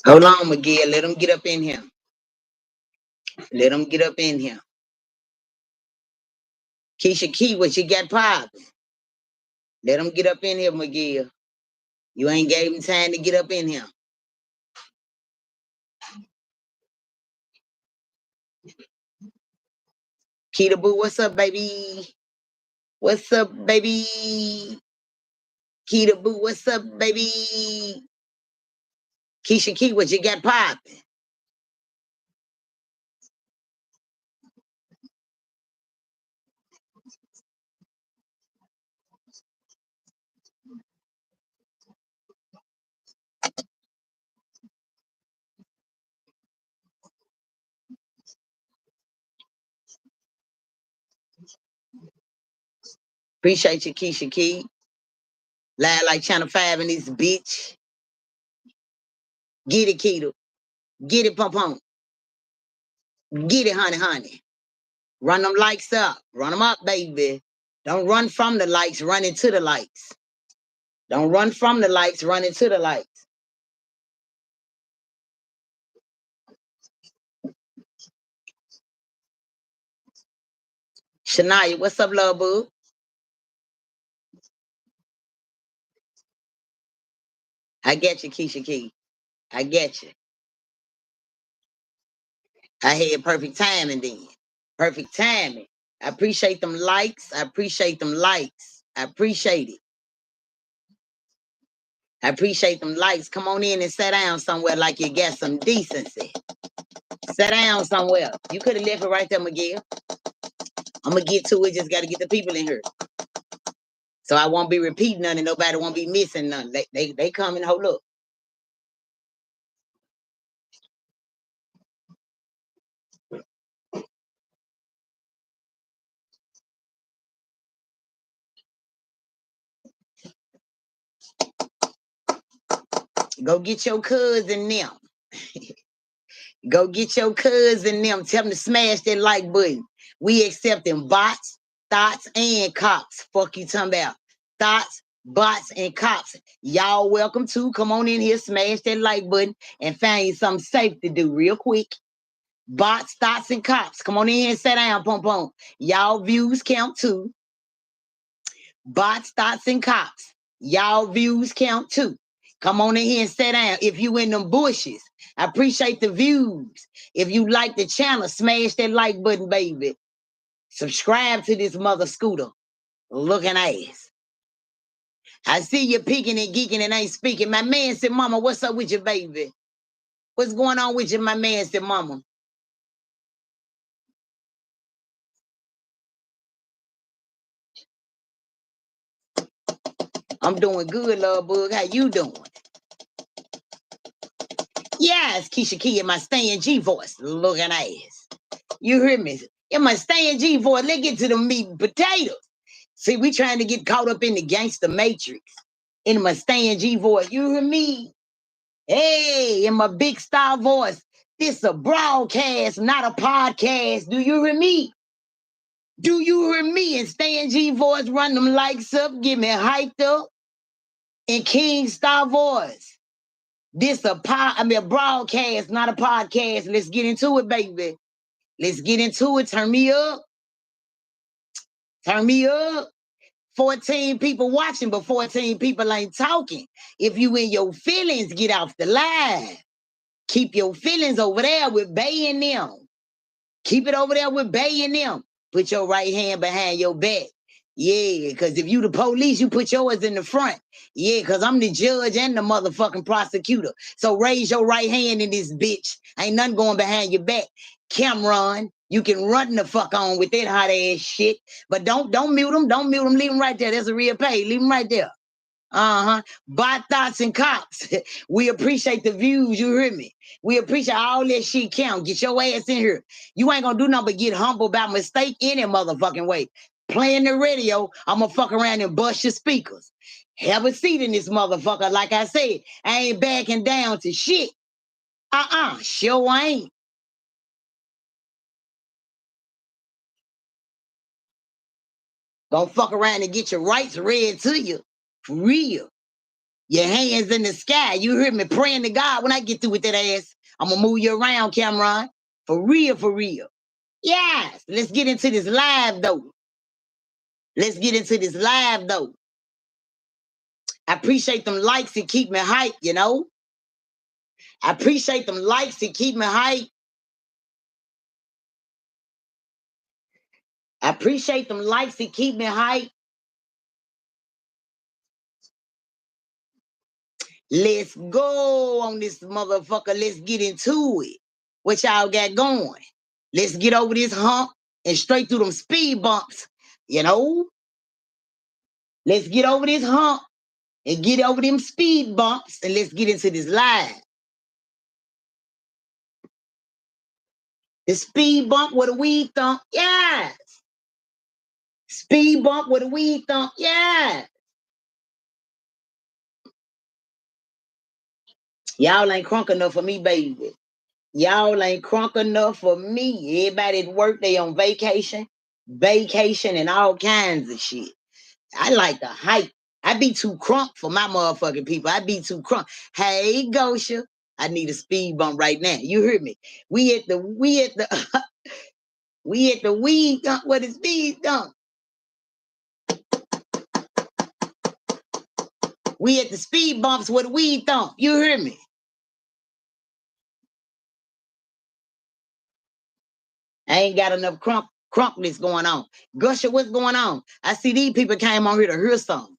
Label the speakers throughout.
Speaker 1: Hold on, Miguel. Let them get up in here. Let them get up in here. Keisha Key, what you got popping? Let them get up in here, Miguel. You ain't gave him time to get up in here. Keita Boo, what's up, baby? What's up, baby? Keita Boo, what's up, baby? Keisha Key, what you got popping? Appreciate you, Keisha Key. Live like Channel 5 in this bitch. Get it, Keita. Get it, Pump Pump. Get it, honey, honey. Run them likes up. Run them up, baby. Don't run from the likes, run into the likes. Don't run from the likes, run into the likes. Shania, what's up, love boo? I get you, Keisha Key. I get you. I had perfect timing then. Perfect timing. I appreciate them likes. I appreciate them likes. I appreciate it. I appreciate them likes. Come on in and sit down somewhere like you got some decency. Sit down somewhere. You could have left it right there, Miguel. I'm going to get to it. Just got to get the people in here. So I won't be repeating none and nobody won't be missing none. They come and hold up. Go get your cousin them. Go get your cousin them. Tell them to smash that like button. We accepting bots, thoughts, and cops. Fuck you talking about. Thoughts, bots, and cops. Y'all welcome to. Come on in here, smash that like button, and find you something safe to do real quick. Bots, thoughts, and cops. Come on in here and sit down, pump pump. Y'all views count too. Bots, thoughts, and cops. Y'all views count too. Come on in here and sit down. If you in them bushes, I appreciate the views. If you like the channel, smash that like button, baby. Subscribe to this mother scooter looking ass. I see you peeking and geeking and ain't speaking. My man said, mama, what's up with you, baby? What's going on with you? My man said, mama. I'm doing good, love bug. How you doing? Yes, Keisha Key in my Stan G voice, looking ass. You hear me? In my Stan G voice, let's get to the meat and potatoes. See, we trying to get caught up in the gangster matrix. In my Stan G voice, you hear me? Hey, in my big star voice, this a broadcast, not a podcast. Do you hear me? Do you hear me? And Stan G voice, run them likes up, get me hyped up. In King Star voice. This a broadcast, not a podcast. Let's get into it, baby. Let's get into it. Turn me up. Turn me up. 14 people watching, but 14 people ain't talking. If you in your feelings, get off the live. Keep your feelings over there with Bay and them. Keep it over there with Bay and them. Put your right hand behind your back. Yeah, because if you the police, you put yours in the front. Yeah, because I'm the judge and the motherfucking prosecutor. So raise your right hand in this bitch. Ain't nothing going behind your back. Cameron, You can run the fuck on with that hot ass shit. But don't mute them. Don't mute them. Leave them right there. That's a real page. Leave them right there. Bot thoughts and cops. We appreciate the views. You hear me? We appreciate all that shit count. Get your ass in here. You ain't gonna do nothing but get humble about mistake any motherfucking way. Playing the radio, I'm gonna fuck around and bust your speakers. Have a seat in this motherfucker. Like I said, I ain't backing down to shit. Sure ain't. Gonna fuck around and get your rights read to you. For real. Your hands in the sky. You hear me praying to God when I get through with that ass. I'm gonna move you around, Cameron. For real, for real. Yes. Let's get into this live though. Let's get into this live though. I appreciate them likes that keep me hyped, you know? I appreciate them likes that keep me hyped. I appreciate them likes that keep me hyped. Let's go on this motherfucker. Let's get into it. What y'all got going? Let's get over this hump and straight through them speed bumps, you know? Let's get over this hump and get over them speed bumps and let's get into this live. The speed bump with a weed thump, yes. Speed bump with a weed thump, yes. Y'all ain't crunk enough for me, baby. Y'all ain't crunk enough for me. Everybody at work, they on vacation and all kinds of shit. I like the hype. I be too crunk for my motherfucking people. I be too crunk. Hey, Gosha, I need a speed bump right now. You hear me? We at the weed dump with the speed dump. We at the speed bumps with the weed thump. You hear me? I ain't got enough crunkness going on. Gusher, what's going on? I see these people came on here to hear something.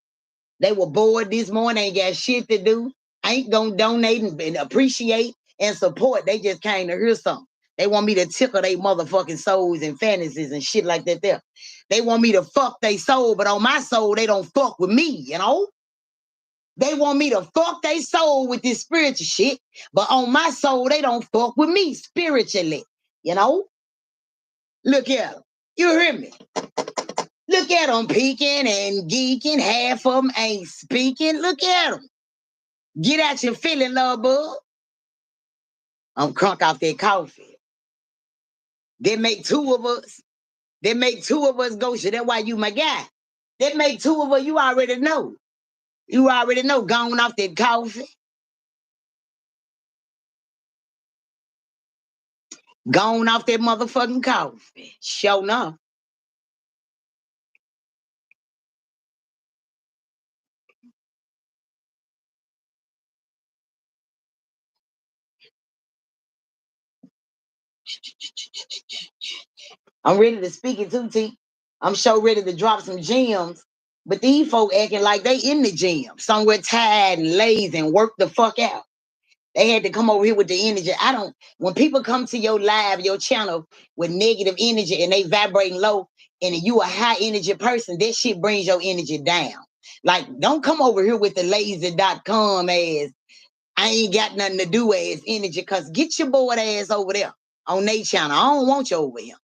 Speaker 1: They were bored this morning, ain't got shit to do. Ain't gonna donate and appreciate and support. They just came to hear something. They want me to tickle their motherfucking souls and fantasies and shit like that there. They want me to fuck their soul, but on my soul, they don't fuck with me, you know? They want me to fuck their soul with this spiritual shit, but on my soul, they don't fuck with me spiritually, you know? Look at them. You hear me? Look at them peeking and geeking. Half of them ain't speaking. Look at them. Get out your feeling, love bug. I'm crunk off that coffee. They make two of us. They make two of us go shit. That's why you my guy. They make two of us. You already know. You already know. Gone off that coffee. Gone off that motherfucking coffee. Sure enough. I'm ready to speak it too, T. I'm sure ready to drop some gems. But these folk acting like they in the gym, somewhere tired and lazy and work the fuck out. They had to come over here with the energy. When people come to your live, your channel with negative energy and they vibrating low and you a high energy person, that shit brings your energy down. Like, don't come over here with the lazy.com ass, I ain't got nothing to do ass energy, because get your bored ass over there on their channel. I don't want you over here.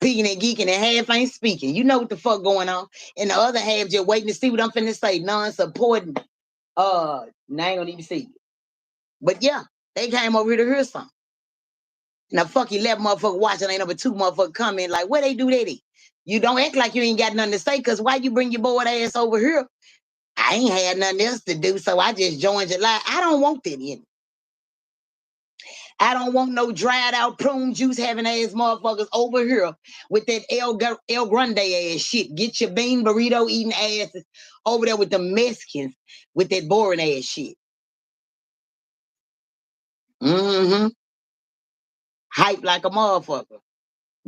Speaker 1: Peeking and geeking and half ain't speaking. You know what the fuck going on. And the other half just waiting to see what I'm finna say. Non-supporting. Now I ain't gonna even see you. But yeah, they came over here to hear something. Now fuck 11 motherfucker watching, ain't number 2 motherfucker comment like, where they do that at? You don't act like you ain't got nothing to say, because why you bring your bored ass over here? I ain't had nothing else to do, so I just joined your live. I don't want that in. I don't want no dried out prune juice having ass motherfuckers over here with that El Grande ass shit. Get your bean burrito eating asses over there with the Mexicans with that boring ass shit. Mm-hmm. Hype like a motherfucker.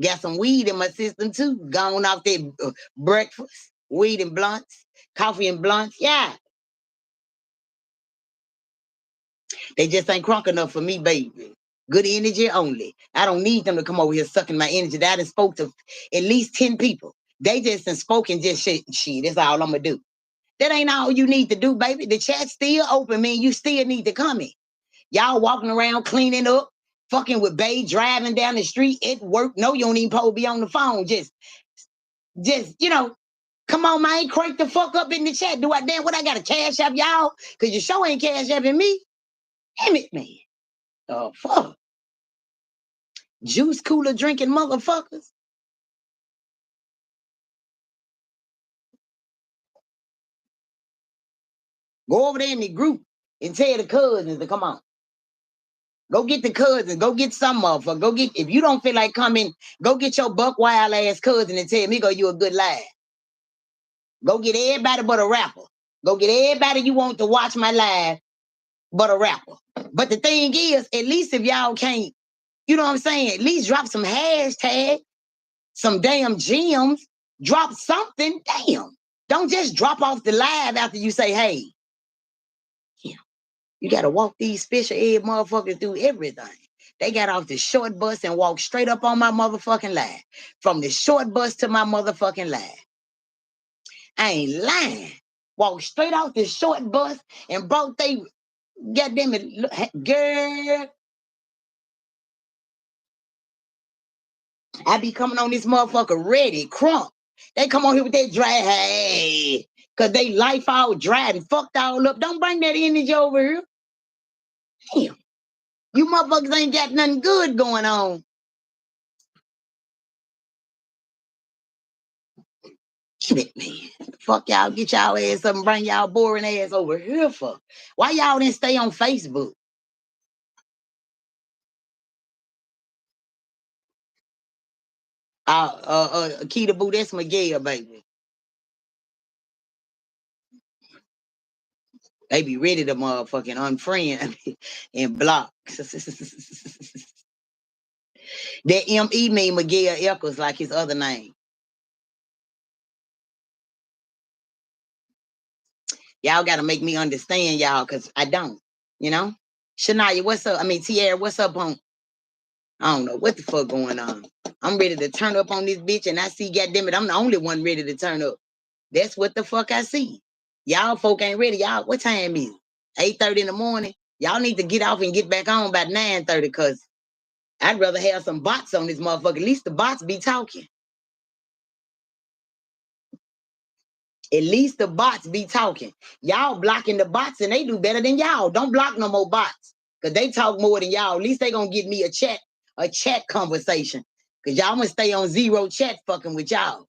Speaker 1: Got some weed in my system too. Gone off that breakfast, weed and blunts, coffee and blunts. Yeah. They just ain't crunk enough for me, baby. Good energy only. I don't need them to come over here sucking my energy. That is spoke to at least 10 people. They just done spoken just shit. That's all I'm gonna do. That ain't all you need to do, baby. The chat's still open, man. You still need to come in. Y'all walking around cleaning up, fucking with babe driving down the street at work. No, you don't even supposed to be on the phone. Just, come on, man. Crank the fuck up in the chat. Do I damn what I gotta cash up y'all? Cause your show ain't cash apping me. Damn it, man. Oh, fuck. Juice cooler drinking motherfuckers. Go over there in the group and tell the cousins to come on. Go get the cousins. Go get some motherfucker. Go get, if you don't feel like coming, go get your buck wild ass cousin and tell me you a good lad. Go get everybody but a rapper. Go get everybody you want to watch my live but a rapper. But the thing is, at least if y'all can't, you know what I'm saying? At least drop some hashtag, some damn gems. Drop something. Damn. Don't just drop off the live after you say, hey. Yeah. You got to walk these special ed motherfuckers through everything. They got off the short bus and walked straight up on my motherfucking live. From the short bus to my motherfucking live. I ain't lying. Walked straight off the short bus and brought they goddamn it, girl. I be coming on this motherfucker ready, crunk. They come on here with that dry, hey, cause they life all dry and fucked all up. Don't bring that energy over here. Damn. You motherfuckers ain't got nothing good going on. Damn it, man. Fuck y'all, get y'all ass up and bring y'all boring ass over here for. Why y'all didn't stay on Facebook? Keita Boo, that's Miguel, baby. They be ready to motherfucking unfriend and block. That M.E. mean Miguel Eccles like his other name. Y'all got to make me understand y'all because I don't, you know? Shania, what's up? I mean, Tierra, what's up on? I don't know what the fuck going on. I'm ready to turn up on this bitch and I see, goddammit, I'm the only one ready to turn up. That's what the fuck I see. Y'all folk ain't ready. Y'all, what time is it? 8:30 in the morning. Y'all need to get off and get back on by 9:30 because I'd rather have some bots on this motherfucker. At least the bots be talking. At least the bots be talking. Y'all blocking the bots and they do better than y'all. Don't block no more bots because they talk more than y'all. At least they gonna give me a chat conversation. Because y'all gonna stay on zero chat fucking with y'all.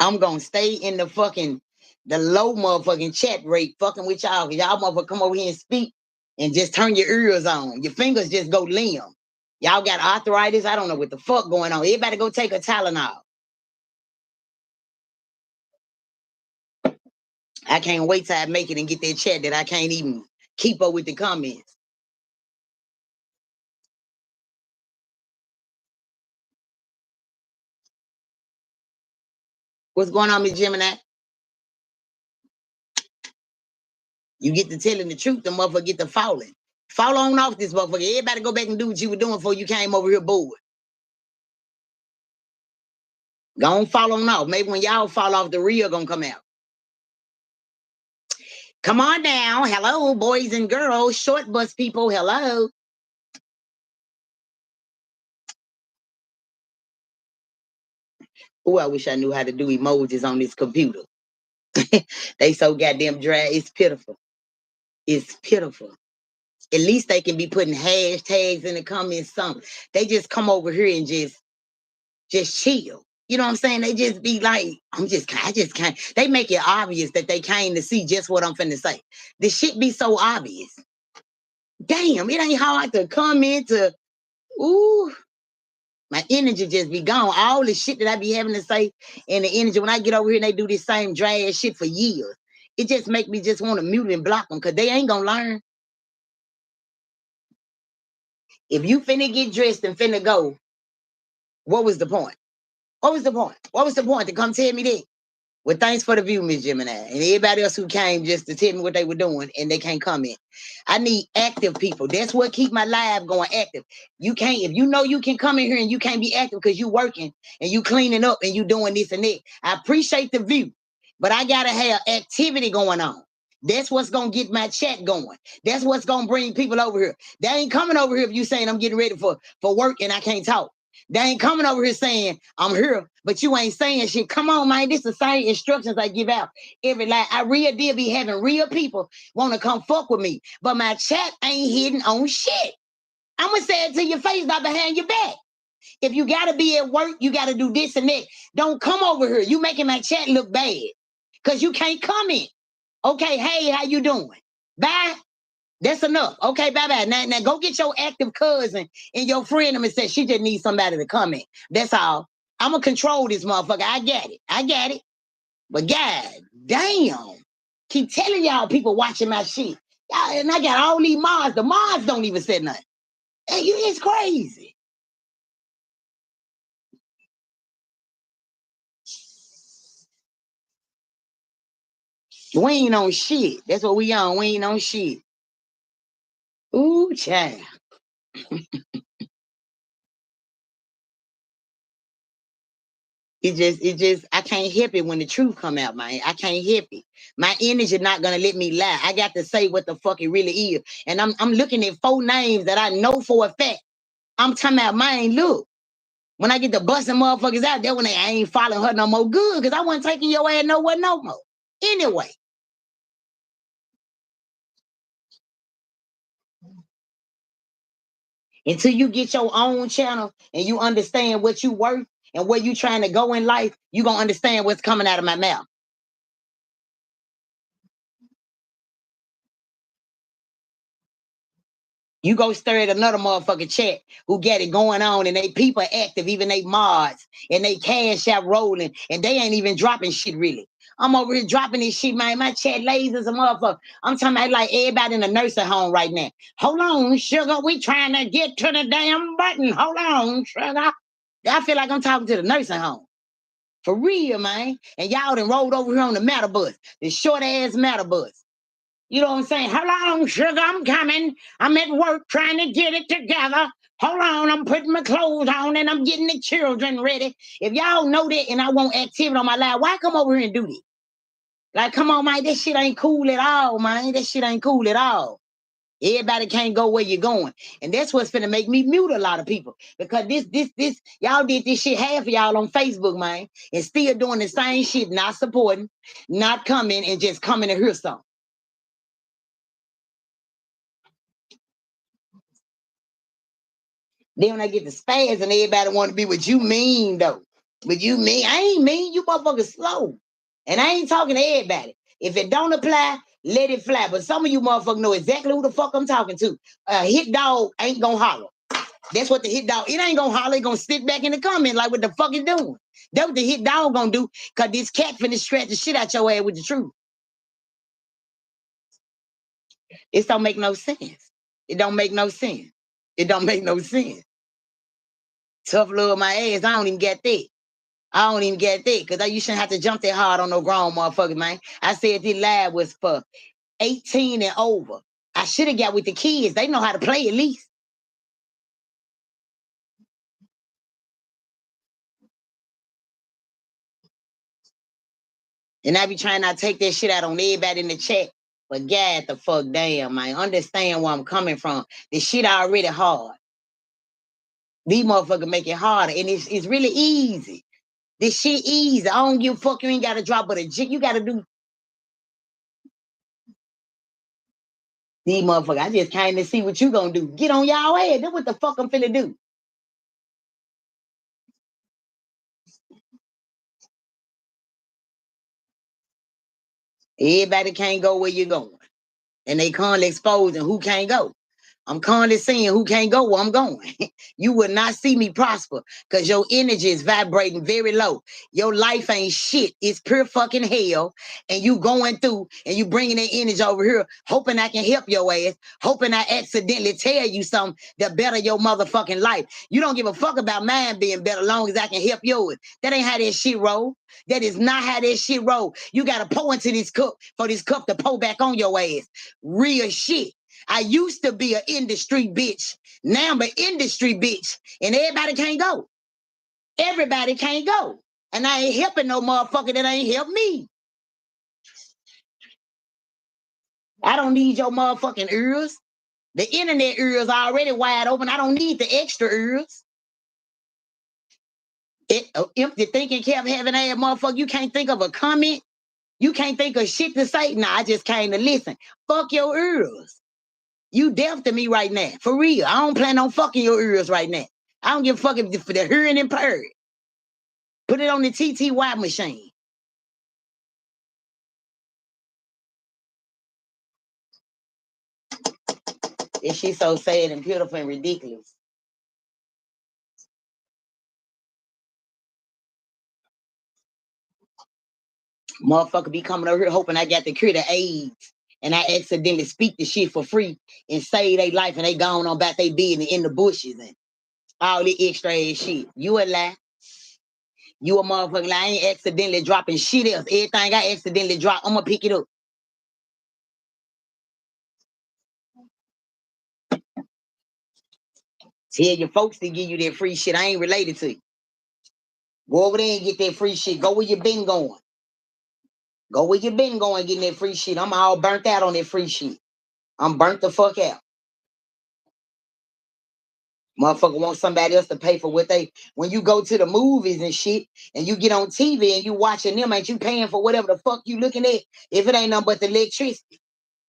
Speaker 1: I'm gonna stay in the low motherfucking chat rate fucking with y'all. Cause y'all motherfucker come over here and speak and just turn your ears on. Your fingers just go limb. Y'all got arthritis. I don't know what the fuck going on. Everybody go take a Tylenol. I can't wait till I make it and get that chat that I can't even keep up with the comments. What's going on, Miss Gemini? You get to telling the truth, the motherfucker get to falling. Fall on off this motherfucker. Everybody go back and do what you were doing before you came over here bored. Go on, fall on off. Maybe when y'all fall off, the real gonna come out. Come on down. Hello, boys and girls, short bus people. Hello. Oh, I wish I knew how to do emojis on this computer. They so goddamn dry. It's pitiful. It's pitiful. At least they can be putting hashtags in the comments. Something. They just come over here and just chill. You know what I'm saying? They just be like, I just can't. They make it obvious that they came to see just what I'm finna say. This shit be so obvious. Damn, it ain't hard to come into, ooh, my energy just be gone. All the shit that I be having to say and the energy, when I get over here and they do this same dry ass shit for years, it just make me just want to mute and block them because they ain't gonna learn. If you finna get dressed and finna go, what was the point? What was the point? What was the point to come tell me that? Well, thanks for the view, Miss Gemini. And everybody else who came just to tell me what they were doing and they can't comment. I need active people. That's what keep my live going active. You can't, if you know you can come in here and you can't be active because you working and you cleaning up and you doing this and that. I appreciate the view, but I gotta have activity going on. That's what's gonna get my chat going. That's what's gonna bring people over here. They ain't coming over here if you saying I'm getting ready for work and I can't talk. They ain't coming over here saying I'm here, but you ain't saying shit. Come on, man. This is the same instructions I give out every live. I real deal be having real people want to come fuck with me, but my chat ain't hidden on shit. I'm gonna say it to your face, not behind your back. If you gotta be at work, you gotta do this and that. Don't come over here. You making my chat look bad because you can't comment. Okay, hey, how you doing? Bye. That's enough. Okay, bye-bye. Now go get your active cousin and your friend and say she just needs somebody to comment. That's all. I'm going to control this motherfucker. I got it. But God damn. Keep telling y'all people watching my shit. Y'all, and I got all these mods. The mods don't even say nothing. Hey, it's crazy. We ain't on shit. That's what we on. We ain't on shit. Ooh, child. It just, I can't help it when the truth come out, man. I can't help it. My energy not gonna let me lie. I got to say what the fuck it really is. And I'm looking at 4 names that I know for a fact. I'm talking about, man, look. When I get the busting motherfuckers out there, when I ain't following her no more good, because I wasn't taking your ass nowhere no more. Anyway. Until you get your own channel and you understand what you worth and where you trying to go in life, you gonna understand what's coming out of my mouth. You go stir at another motherfucking chat who get it going on and they people active, even they mods, and they cash out rolling, and they ain't even dropping shit really. I'm over here dropping this shit, man. My chat lazy as a motherfucker. I'm talking about like everybody in the nursing home right now. Hold on, sugar. We trying to get to the damn button. Hold on, sugar. I feel like I'm talking to the nursing home. For real, man. And y'all done rolled over here on the matter bus, the short ass matter bus. You know what I'm saying? Hold on, sugar, I'm coming. I'm at work trying to get it together. Hold on, I'm putting my clothes on and I'm getting the children ready. If y'all know that and I want activity on my life, why come over here and do this? Like, come on, man, this shit ain't cool at all, man. This shit ain't cool at all. Everybody can't go where you're going. And that's what's finna make me mute a lot of people. Because this, y'all did this shit, half of y'all on Facebook, man, and still doing the same shit, not supporting, not coming, and just coming to hear something. Then when I get the spaz and everybody want to be what you mean, though. But you mean, I ain't mean, you motherfuckers slow. And I ain't talking to everybody. If it don't apply, let it fly. But some of you motherfuckers know exactly who the fuck I'm talking to. Hit dog ain't gonna holler. That's what the hit dog, it ain't gonna holler, it gonna sit back in the comment like what the fuck it doing. That's what the hit dog gonna do, cause this cat finna scratch the shit out your ass with the truth. It don't make no sense. It don't make no sense. It don't make no sense. Tough love my ass, I don't even get that. I don't even get that because you shouldn't have to jump that hard on no grown motherfucker, man. I said this live was for 18 and over. I should have got with the kids. They know how to play at least. And I be trying not to take that shit out on everybody in the chat. But God the fuck damn, man. Understand where I'm coming from. This shit already hard. These motherfuckers make it harder. And it's really easy. This shit easy. I don't give a fuck. You ain't got to drop but a jig. You got to do. These motherfuckers, I just came to see what you gonna do. Get on y'all head. That's what the fuck I'm finna do. Everybody can't go where you're going. And they can't expose and who can't go. I'm currently seeing who can't go where I'm going. You will not see me prosper because your energy is vibrating very low. Your life ain't shit. It's pure fucking hell. And you going through and you bringing that energy over here, hoping I can help your ass, hoping I accidentally tell you something that better your motherfucking life. You don't give a fuck about mine being better long as I can help yours. That ain't how that shit roll. That is not how that shit roll. You got to pour into this cup for this cup to pour back on your ass. Real shit. I used to be an industry bitch. Now I'm an industry bitch. And everybody can't go. Everybody can't go. And I ain't helping no motherfucker that ain't help me. I don't need your motherfucking ears. The internet ears are already wide open. I don't need the extra ears. Empty thinking kept having ass motherfucker. You can't think of a comment. You can't think of shit to say. Nah, I just came to listen. Fuck your ears. You deaf to me right now. For real. I don't plan on fucking your ears right now. I don't give a fuck if for the hearing impaired. Put it on the TTY machine. This shit so sad and beautiful and ridiculous. Motherfucker be coming over here hoping I got the cure to AIDS. And I accidentally speak the shit for free and save their life and they gone on about they business in the bushes and all the extra ass shit. You a lie. You a motherfucker lie. I ain't accidentally dropping shit else. Everything I accidentally drop, I'm gonna pick it up. Tell your folks to give you that free shit. I ain't related to you. Go over there and get that free shit. Go where you been going. Go where you been going getting that free shit. I'm all burnt out on that free shit. I'm burnt the fuck out. Motherfucker want somebody else to pay for what they, when you go to the movies and shit, and you get on TV and you watching them, ain't you paying for whatever the fuck you looking at, if it ain't nothing but the electricity.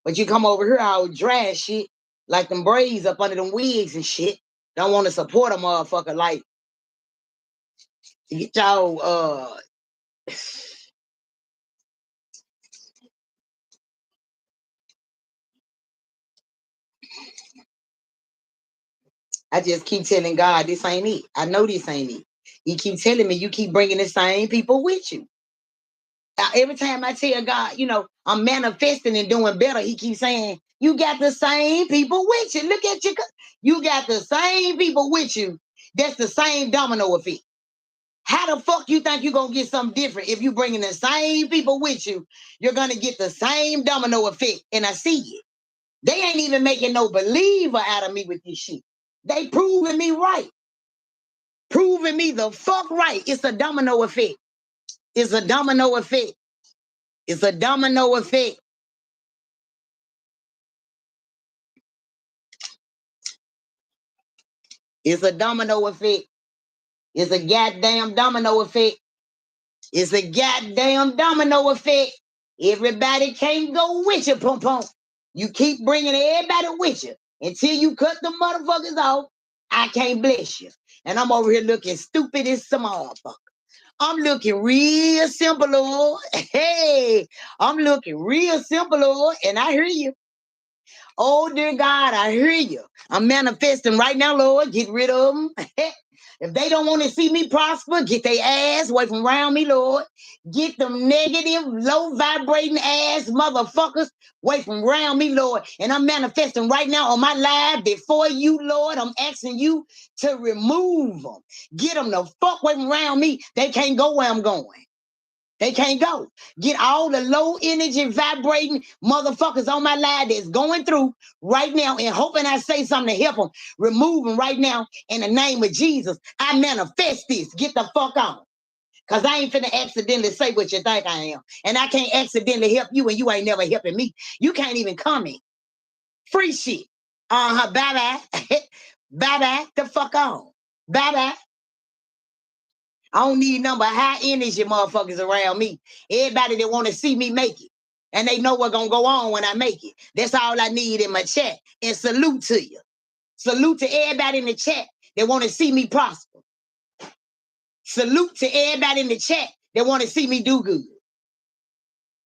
Speaker 1: But you come over here all dry shit, like them braids up under them wigs and shit. Don't want to support a motherfucker like, get y'all, I just keep telling God, this ain't it. I know this ain't it. He keep telling me, you keep bringing the same people with you. Every time I tell God, you know, I'm manifesting and doing better, he keeps saying, you got the same people with you. Look at you. You got the same people with you. That's the same domino effect. How the fuck you think you're going to get something different if you bringing the same people with you? You're going to get the same domino effect. And I see it. They ain't even making no believer out of me with this shit. They proving me right. Proving me the fuck right. It's a domino effect. It's a domino effect. It's a domino effect. It's a domino effect. It's a goddamn domino effect. It's a goddamn domino effect. Everybody can't go with you, pum pum. You keep bringing everybody with you until you cut the motherfuckers off. I can't bless you. And I'm over here looking stupid as some motherfucker. I'm looking real simple, Lord. Hey, I'm looking real simple, Lord. And I hear you. Oh, dear God, I hear you. I'm manifesting right now, Lord. Get rid of them. If they don't want to see me prosper, get their ass away from around me, Lord. Get them negative, low vibrating ass motherfuckers away from around me, Lord. And I'm manifesting right now on my live before you, Lord. I'm asking you to remove them. Get them the fuck away from around me. They can't go where I'm going. They can't go. Get all the low energy vibrating motherfuckers on my live that's going through right now and hoping I say something to help them. Remove them right now in the name of Jesus. I manifest this. Get the fuck on. Because I ain't finna accidentally say what you think I am. And I can't accidentally help you and you ain't never helping me. You can't even comment. Free shit. Bye-bye. Bye-bye. The fuck on. Bye-bye. I don't need number high energy motherfuckers around me. Everybody that want to see me make it. And they know what's going to go on when I make it. That's all I need in my chat. And salute to you. Salute to everybody in the chat that want to see me prosper. Salute to everybody in the chat that want to see me do good.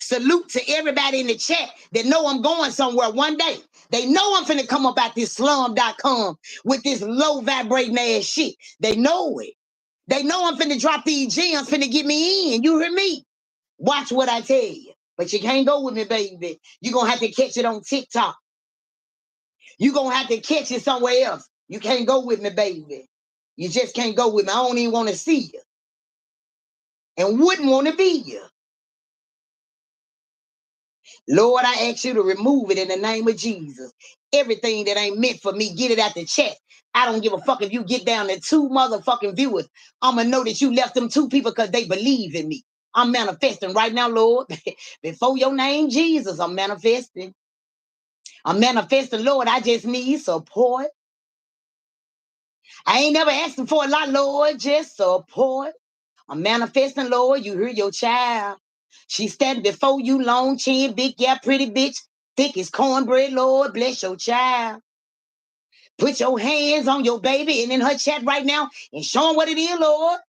Speaker 1: Salute to everybody in the chat that know I'm going somewhere one day. They know I'm finna come up out this slum.com with this low vibrating ass shit. They know it. They know I'm finna drop these gems, finna get me in. You hear me? Watch what I tell you. But you can't go with me, baby. You're gonna have to catch it on TikTok. You're gonna have to catch it somewhere else. You can't go with me, baby. You just can't go with me. I don't even want to see you. And wouldn't want to be you. Lord, I ask you to remove it in the name of Jesus. Everything that ain't meant for me, get it out the chat. I don't give a fuck if you get down to 2 motherfucking viewers. I'm going to know that you left them 2 people because they believe in me. I'm manifesting right now, Lord. Before your name, Jesus, I'm manifesting. I'm manifesting, Lord. I just need support. I ain't never asking for a lot, Lord. Just support. I'm manifesting, Lord. You hear your child. She standing before you, long chin, big, yeah, pretty bitch, thick as cornbread, Lord. Bless your child. Put your hands on your baby and in her chat right now and show them what it is, Lord.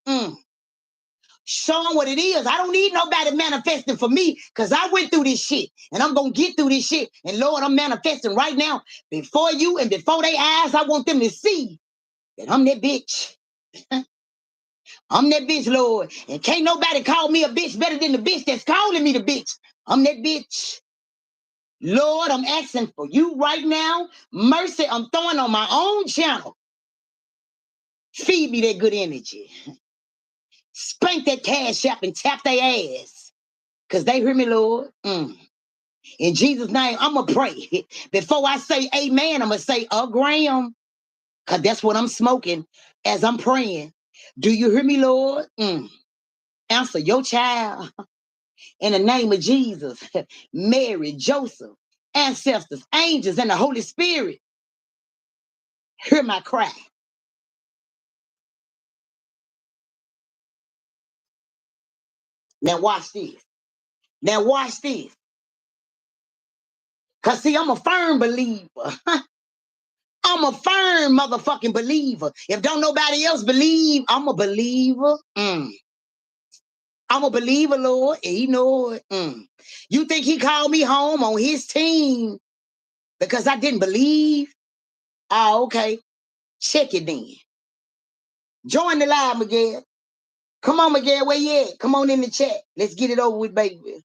Speaker 1: Show them what it is. I don't need nobody manifesting for me because I went through this shit and I'm going to get through this shit. And Lord, I'm manifesting right now before you and before their eyes. I want them to see that I'm that bitch. I'm that bitch, Lord. And can't nobody call me a bitch better than the bitch that's calling me the bitch. I'm that bitch. Lord, I'm asking for you right now. Mercy, I'm throwing on my own channel. Feed me that good energy. Spank that cash app and tap their ass. Because they hear me, Lord. In Jesus' name, I'm going to pray. Before I say amen, I'm going to say a gram. Because that's what I'm smoking as I'm praying. Do you hear me, Lord? Answer your child. In the name of Jesus, Mary, Joseph, ancestors, angels, and the Holy Spirit, hear my cry. Now watch this. Now watch this. Because see, I'm a firm believer. I'm a firm motherfucking believer. If don't nobody else believe, I'm a believer. I'm a believer, Lord. And he know it. You think he called me home on his team because I didn't believe? Oh, okay. Check it then. Join the live, Miguel. Come on, Miguel, where you at? Come on in the chat. Let's get it over with, baby.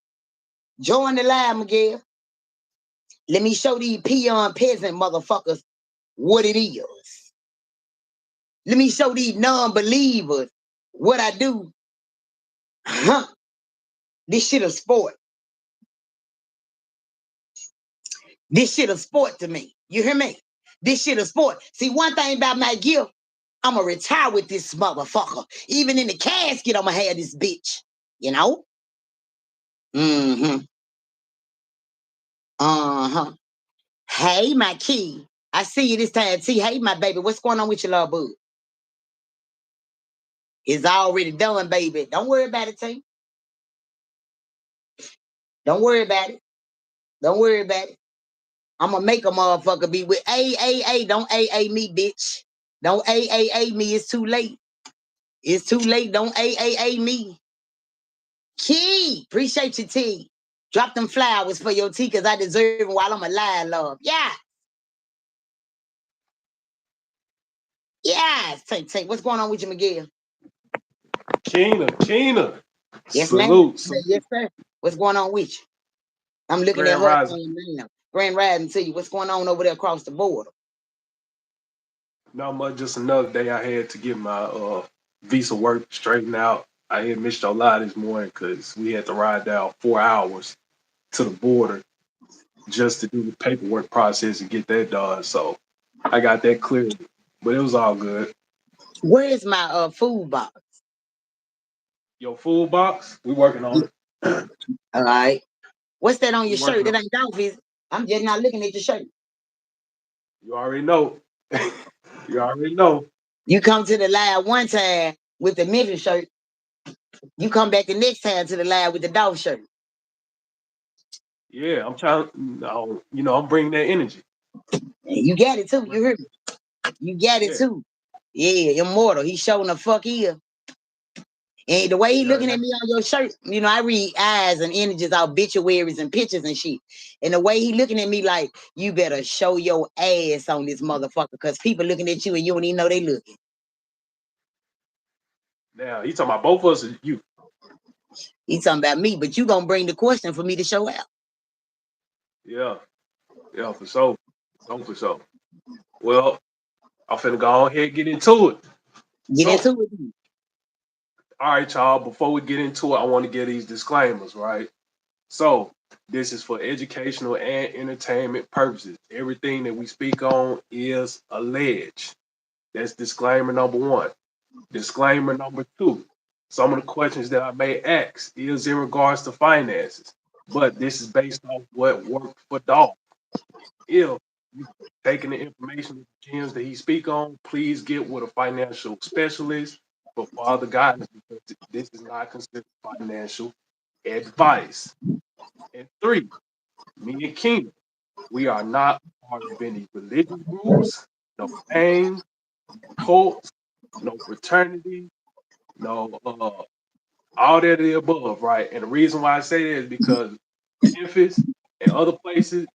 Speaker 1: Join the live, Miguel. Let me show these peon peasant motherfuckers what it is. Let me show these non-believers what I do. This shit a sport. This shit a sport to me. You hear me? This shit a sport. See, one thing about my gift, I'm going to retire with this motherfucker. Even in the casket, I'm going to have this bitch. You know? Hey, my key. I see you this time, T. Hey, my baby. What's going on with your love, boo? It's already done, baby. Don't worry about it, T. Don't worry about it. Don't worry about it. I'm going to make a motherfucker be with A. Don't A me, bitch. Don't A me. It's too late. It's too late. Don't A me. Key. Appreciate you, T. Drop them flowers for your T because I deserve them while I'm alive, love. Yeah. Yes. Take. What's going on with you, Miguel?
Speaker 2: Kina.
Speaker 1: Yes,
Speaker 2: Salute.
Speaker 1: ma'am. Yes, sir. What's going on with you? I'm looking
Speaker 2: Grand
Speaker 1: at her
Speaker 2: Rising.
Speaker 1: now. Grand Rising to you. What's going on over there across the border?
Speaker 2: Not much, just another day I had to get my visa work straightened out. I had missed your live this morning because we had to ride down 4 hours to the border just to do the paperwork process and get that done. So I got that cleared, but it was all good.
Speaker 1: Where is my food box?
Speaker 2: Your food box, we working on it.
Speaker 1: All right. What's that on
Speaker 2: We
Speaker 1: your shirt?
Speaker 2: working
Speaker 1: That
Speaker 2: on
Speaker 1: ain't golf, is it? I'm just not looking at the shirt.
Speaker 2: You already know. You already know.
Speaker 1: You come to the live one time with the Memphis shirt. You come back the next time to the live with the dog shirt.
Speaker 2: Yeah, I'm trying. I'm bringing that energy.
Speaker 1: You got it too. You heard me. You got it
Speaker 2: Yeah.
Speaker 1: too. Yeah, immortal. He showing the fuck here. And the way he
Speaker 2: Yeah,
Speaker 1: looking at me on your shirt, you know, I read eyes and energies, obituaries and pictures and shit. And the way he looking at me like, you better show your ass on this motherfucker, because people looking at you and you don't even know they looking.
Speaker 2: now he talking about both of us or you.
Speaker 1: He talking about me, but you gonna bring the question for me to show out.
Speaker 2: Yeah, yeah, for sure. For sure. Well, I'm finna go ahead and get into it.
Speaker 1: Get
Speaker 2: So,
Speaker 1: into it.
Speaker 2: all right, y'all, before we get into it, I want to get these disclaimers, right? So, this is for educational and entertainment purposes. Everything that we speak on is alleged. That's disclaimer number one. Disclaimer number two. Some of the questions that I may ask is in regards to finances, but this is based on what worked for Dolph. If you taking the information, the gems that he speak on, please get with a financial specialist for further guidance, because this is not considered financial advice. And three, me and Kingdom, we are not part of any religious groups, no gangs, no cults, no fraternity, no all that of the above, right? And the reason why I say that is because Memphis and other places,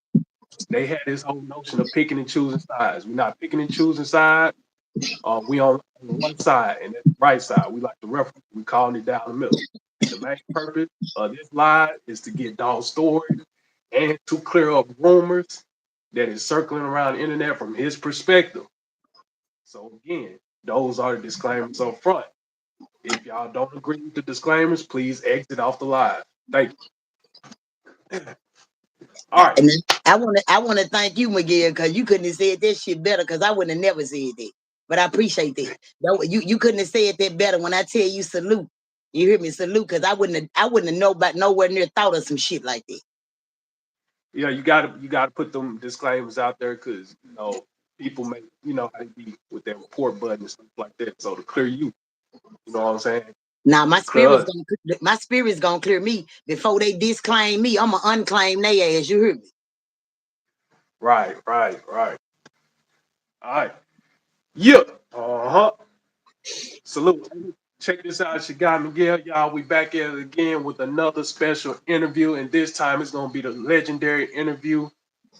Speaker 2: they had this whole notion of picking and choosing sides. We're not picking and choosing sides. We on one side, and that's the right side. We like to reference. We calling it down the middle. The main purpose of this live is to get Dog's story and to clear up rumors that is circling around the internet from his perspective. So again, those are the disclaimers up front. If y'all don't agree with the disclaimers, please exit off the live. Thank you. All right.
Speaker 1: And I wanna thank you, Miguel, because you couldn't have said that shit better, because I wouldn't have never said that. But I appreciate that. You couldn't have said that better. When I tell you salute, you hear me, salute, because I wouldn't have nowhere near thought of some shit like that.
Speaker 2: Yeah, you gotta put them disclaimers out there, because people may how they be with their report button and stuff like that. So to clear you, you know what I'm saying?
Speaker 1: Now
Speaker 2: Because
Speaker 1: my spirit's gonna clear me before they disclaim me. I'ma unclaim they ass. You hear me?
Speaker 2: right, right, right. All right. Yeah. Uh-huh. Salute. Check this out, Shagai Miguel. Y'all, we back at it again with another special interview, and this time it's gonna be the legendary interview.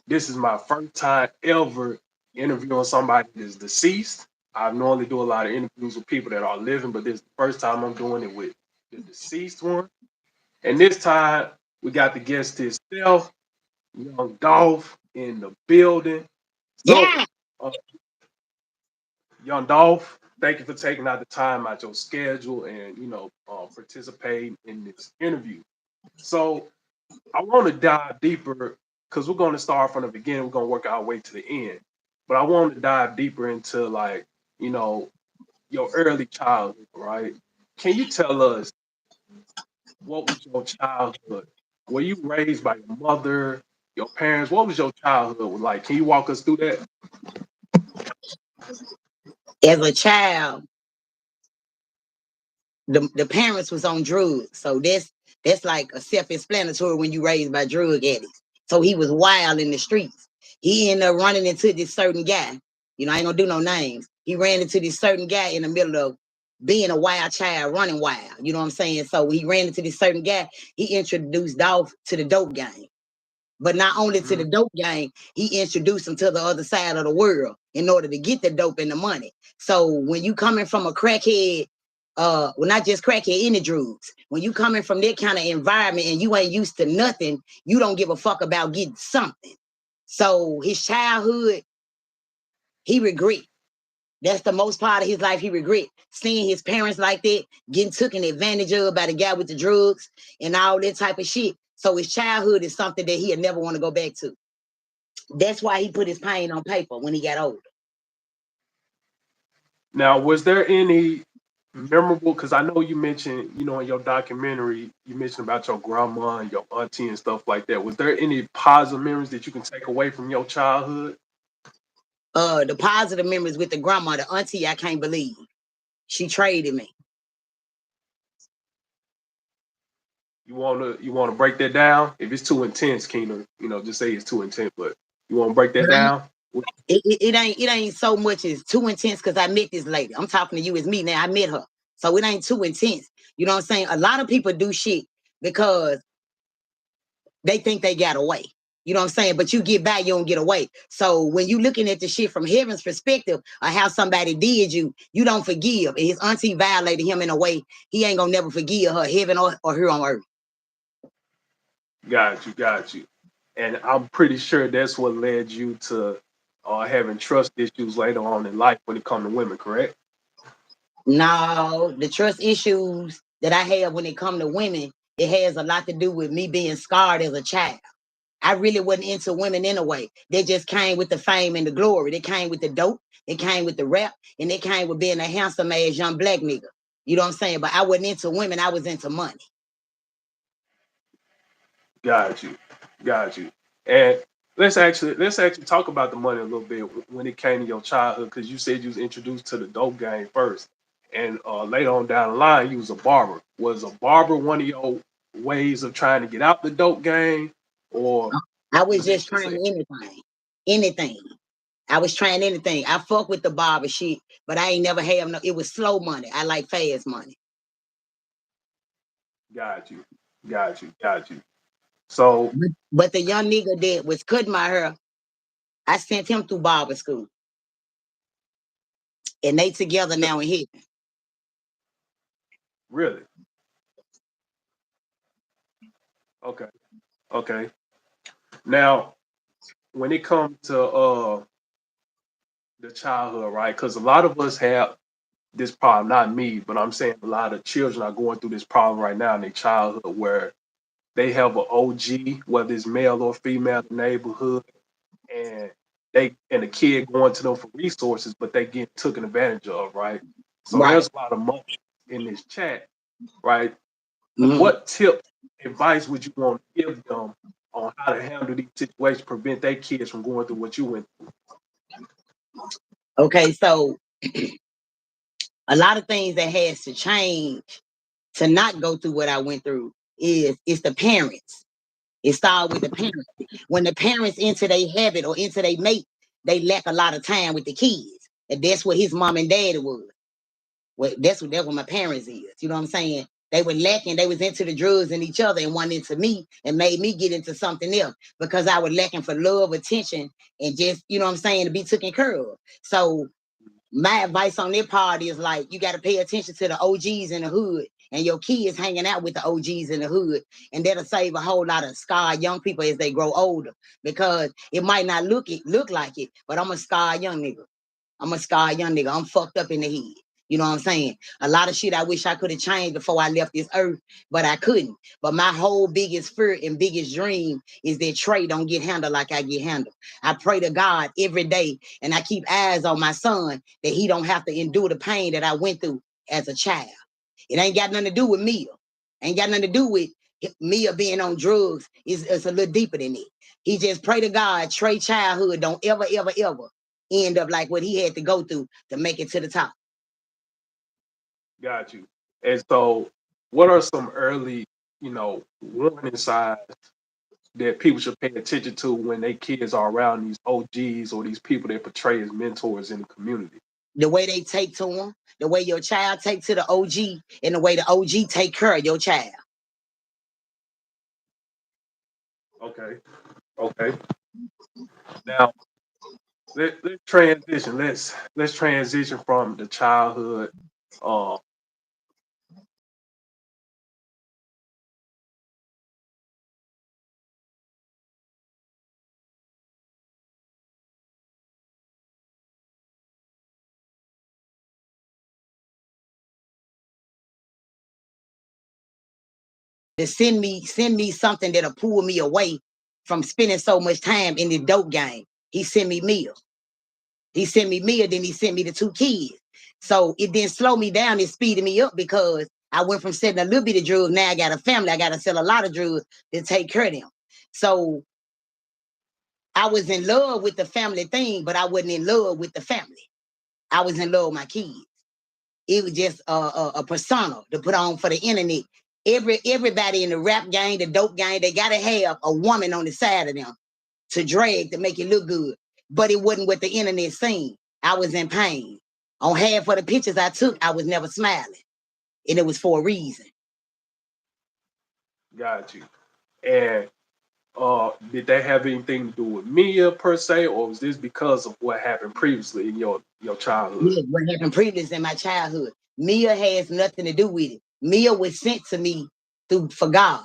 Speaker 2: This is my first time ever interviewing somebody that's deceased. I normally do a lot of interviews with people that are living, but this is the first time I'm doing it with the deceased one. And this time we got the guest himself, Young Dolph, in the building. So,
Speaker 1: Yeah.
Speaker 2: uh, Young Dolph, thank you for taking out the time out your schedule and participating in this interview. So, I want to dive deeper because we're going to start from the beginning. We're going to work our way to the end. But I want to dive deeper into you know, your early childhood, right? Can you tell us what was your childhood? Were you raised by your mother, your parents? What was your childhood like? Can you walk us through that?
Speaker 1: As a child, the parents was on drugs, so that's like a self-explanatory when you raised by drug addicts. So he was wild in the streets. He ended up running into this certain guy. I ain't gonna do no names. He ran into this certain guy in the middle of being a wild child, running wild. You know what I'm saying? So when he ran into this certain guy, he introduced Dolph to the dope game. But not only to the
Speaker 2: Mhm.
Speaker 1: dope game, he introduced him to the other side of the world in order to get the dope and the money. So when you coming from a crackhead, well, not just crackhead, any drugs. When you coming from that kind of environment and you ain't used to nothing, you don't give a fuck about getting something. So his childhood, he regret. That's the most part of his life he regret. Seeing his parents like that, getting taken advantage of by the guy with the drugs and all that type of shit. So his childhood is something that he'll never want to go back to. That's why he put his pain on paper when he got older.
Speaker 2: Now, was there any memorable? Because I know you mentioned, in your documentary, you mentioned about your grandma and your auntie and stuff like that. Was there any positive memories that you can take away from your childhood?
Speaker 1: The positive memories with the grandma, the auntie, I can't believe. She traded me.
Speaker 2: You wanna break that down? If it's too intense, Keenan, just say it's too intense. But you want to break that
Speaker 1: But
Speaker 2: down?
Speaker 1: it ain't so much as too intense because I met this lady. I'm talking to you as me now. I met her. So it ain't too intense. You know what I'm saying? A lot of people do shit because they think they got away. You know what I'm saying? But you get back, you don't get away. So when you looking at the shit from heaven's perspective of how somebody did you, you don't forgive. And his auntie violated him in a way he ain't gonna never forgive her, heaven or here on earth.
Speaker 2: Got you. And I'm pretty sure that's what led you to having trust issues later on in life when it comes to women, correct?
Speaker 1: No, the trust issues that I have when it come to women, it has a lot to do with me being scarred as a child. I really wasn't into women in a way. They just came with the fame and the glory. They came with the dope. They came with the rap, and they came with being a handsome ass young black nigga. You know what I'm saying? But I wasn't into women. I was into money.
Speaker 2: Got you, got you. And let's actually talk about the money a little bit when it came to your childhood, because you said you was introduced to the dope game first, and later on down the line you was a barber. Was a barber one of your ways of trying to get out the dope game, or
Speaker 1: I was
Speaker 2: was it
Speaker 1: just
Speaker 2: just
Speaker 1: trying
Speaker 2: a
Speaker 1: anything. Anything. I was trying anything. I fuck with the barber shit, but I ain't never have no, it was slow money. I like fast money.
Speaker 2: got you, got you. So
Speaker 1: But the young nigga that was cutting my hair, I sent him through barber school. And they together now in here.
Speaker 2: really, okay, okay. Now when it comes to the childhood, right? Because a lot of us have this problem, not me, but I'm saying a lot of children are going through this problem right now in their childhood where they have an OG, whether it's male or female in the neighborhood, and the kid going to them for resources, but they get taken advantage of, right? So
Speaker 1: Right.
Speaker 2: there's a lot of emotion in this chat, right?
Speaker 1: Mhm.
Speaker 2: What tips, advice would you want to give them on how to handle these situations, prevent their kids from going through what you went through?
Speaker 1: Okay, so a lot of things that has to change to not go through what I went through is it's the parents. It started with the parents. When the parents into their habit or into their mate, they lack a lot of time with the kids. And that's what his mom and daddy was. Well, that's what my parents is. You know what I'm saying? They were lacking, they was into the drugs and each other and one into me and made me get into something else because I was lacking for love, attention, and just, you know what I'm saying, to be taken care of. So my advice on their part is like you got to pay attention to the OGs in the hood and your kids hanging out with the OGs in the hood, and that'll save a whole lot of scarred young people as they grow older because it might not look like it, but I'm a scarred young nigga. I'm a scarred young nigga. I'm fucked up in the head. You know what I'm saying? A lot of shit I wish I could have changed before I left this earth, but I couldn't. But my whole biggest fear and biggest dream is that Trey don't get handled like I get handled. I pray to God every day and I keep eyes on my son that he don't have to endure the pain that I went through as a child. It ain't got nothing to do with Mia. Ain't got nothing to do with Mia being on drugs. It's a little deeper than it. He just pray to God, Trey childhood don't ever, ever, ever end up like what he had to go through to make it to the top.
Speaker 2: Got you. And so, what are some early, warning signs that people should pay attention to when their kids are around these OGs or these people that portray as mentors in the community?
Speaker 1: The way they take to him, the way your child take to the OG, and the way the OG take care of your child.
Speaker 2: Okay. Okay. Now let's transition. Let's transition from the childhood. Uh,
Speaker 1: To send me something that'll pull me away from spending so much time in the dope game. He sent me meals. He sent me meal, then he sent me the two kids. So it didn't slow me down, it speeded me up because I went from selling a little bit of drugs. Now I got a family. I got to sell a lot of drugs to take care of them. So I was in love with the family thing, but I wasn't in love with the family. I was in love with my kids. It was just a persona to put on for the internet. Everybody in the rap game, the dope game, they gotta have a woman on the side of them to drag to make it look good. But it wasn't what the internet seen. I was in pain. On half of the pictures I took, I was never smiling. and it was for a reason.
Speaker 2: Got you. And did that have anything to do with Mia per se, or was this because of what happened previously in your childhood?
Speaker 1: Yeah, what happened previous in my childhood. Mia has nothing to do with it. Mia was sent to me through for God,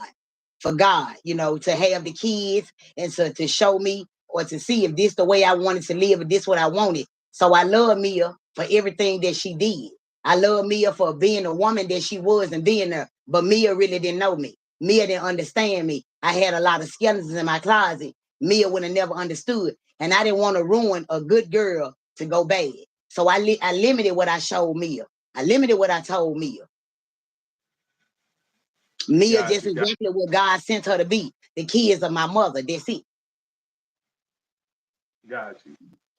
Speaker 1: to have the kids and to show me or to see if this the way I wanted to live, if this what I wanted. So I love Mia for everything that she did. I love Mia for being a woman that she was and being there. But Mia really didn't know me. Mia didn't understand me. I had a lot of skeletons in my closet. Mia would have never understood. And I didn't want to ruin a good girl to go bad. So I limited what I showed Mia. I limited what I told Mia. Mia
Speaker 2: Got
Speaker 1: just
Speaker 2: you, got
Speaker 1: exactly what God sent her to be. The kids of my mother. That's it.
Speaker 2: got you.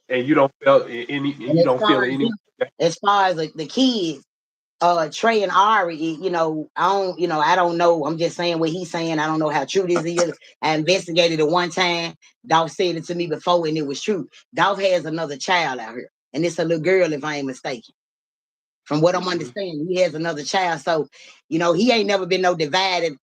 Speaker 2: And you don't feel any, and
Speaker 1: And
Speaker 2: you don't feel any.
Speaker 1: as far as the kids, Trey and Ari, I don't know. I'm just saying what he's saying. I don't know how true this is. I investigated it one time. Dolph said it to me before, and it was true. Dolph has another child out here, and it's a little girl, if I ain't mistaken. From what I'm understanding, he has another child. So, he ain't never been no divided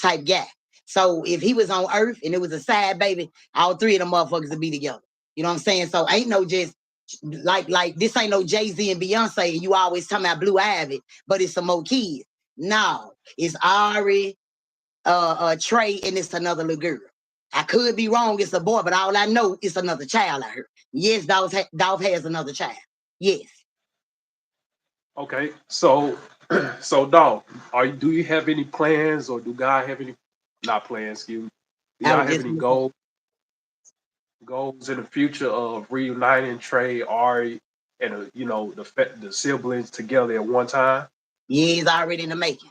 Speaker 1: type guy. So if he was on Earth and it was a side baby, all three of them motherfuckers would be together. You know what I'm saying? So ain't no just like this ain't no Jay-Z and Beyonce, and you always talking about Blue Ivy, but it's some more kids. No, it's Ari, Trey, and it's another little girl. I could be wrong, it's a boy, but all I know is another child out here. Yes, Dolph has another child. Yes.
Speaker 2: Okay, so so dog, do you have any plans, or do God have any, not plans? Excuse me. Do
Speaker 1: I
Speaker 2: y'all
Speaker 1: was
Speaker 2: have
Speaker 1: just
Speaker 2: any goals in the future of reuniting Trey, Ari, and the siblings together at one time?
Speaker 1: Yeah, it's already in the making.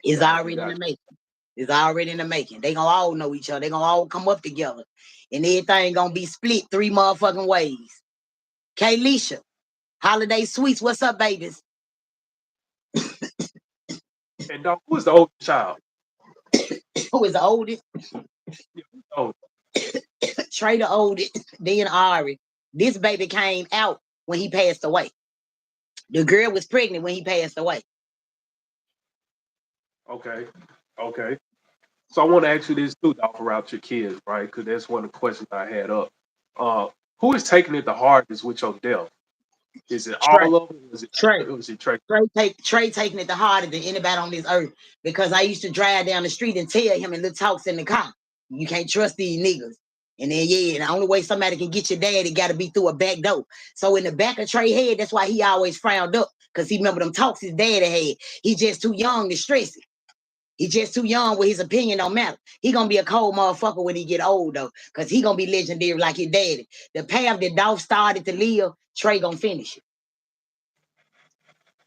Speaker 1: It's
Speaker 2: Got you,
Speaker 1: already in
Speaker 2: got
Speaker 1: the making. It's already in the making. They gonna all know each other. They gonna all come up together. And everything gonna be split 3 motherfucking ways. Kaylisha, Holiday Sweets, what's up, babies?
Speaker 2: you. And dog, who is the oldest child?
Speaker 1: Who is the oldest?
Speaker 2: Oh,
Speaker 1: Trey the oldest, then Ari. This baby came out when he passed away. The girl was pregnant when he passed away.
Speaker 2: okay, okay. So I want to ask you this too, dog, about your kids, right? Because that's one of the questions I had up. Uh, who is taking it the hardest with your death? Is it
Speaker 1: Trey,
Speaker 2: all of them?
Speaker 1: Trey.
Speaker 2: Or is it Trey?
Speaker 1: Trey taking it the harder than anybody on this earth because I used to drive down the street and tell him and little talks in the car, you can't trust these niggas. And then the only way somebody can get your dad, it got to be through a back door. So in the back of Trey head, that's why he always frowned up because he remember them talks his daddy had. He just too young to stress it. He just too young where his opinion don't matter. He gonna be a cold motherfucker when he get old though, because he gonna be legendary like his daddy. The path that Dolph started to live, Trey gonna finish it.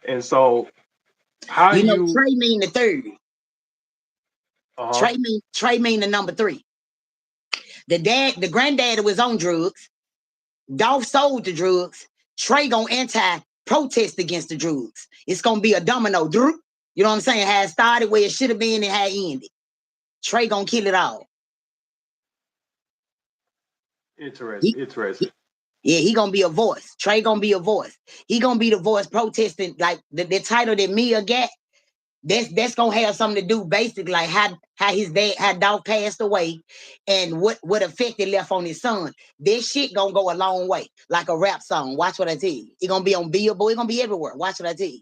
Speaker 2: And so, how you?
Speaker 1: Trey mean the third.
Speaker 2: Uh huh.
Speaker 1: Trey mean the number 3. The granddaddy was on drugs. Dolph sold the drugs. Trey gonna anti-protest against the drugs. It's gonna be a domino. You know what I'm saying? How it started, where it should have been, and how it ended. Trey gonna kill it all.
Speaker 2: Interesting.
Speaker 1: He,
Speaker 2: Interesting.
Speaker 1: yeah, he gonna be a voice. Trey gonna be a voice. He gonna be the voice protesting, like the title that Mia got. That's gonna have something to do basically like how his dad, how Dolph passed away, and what effect it left on his son. This shit gonna go a long way, like a rap song. Watch what I tell you. It gonna be on Billboard. It gonna be everywhere. Watch what I tell you.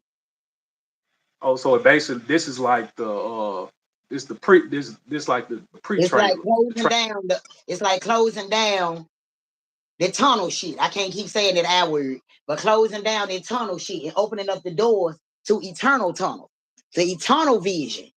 Speaker 2: Oh, so it basically, this is like this the pre this like the pre
Speaker 1: It's like
Speaker 2: trailer.
Speaker 1: closing down it's like closing down the tunnel shit. I can't keep saying that I word, but closing down the tunnel shit and opening up the doors to eternal tunnel, the eternal vision.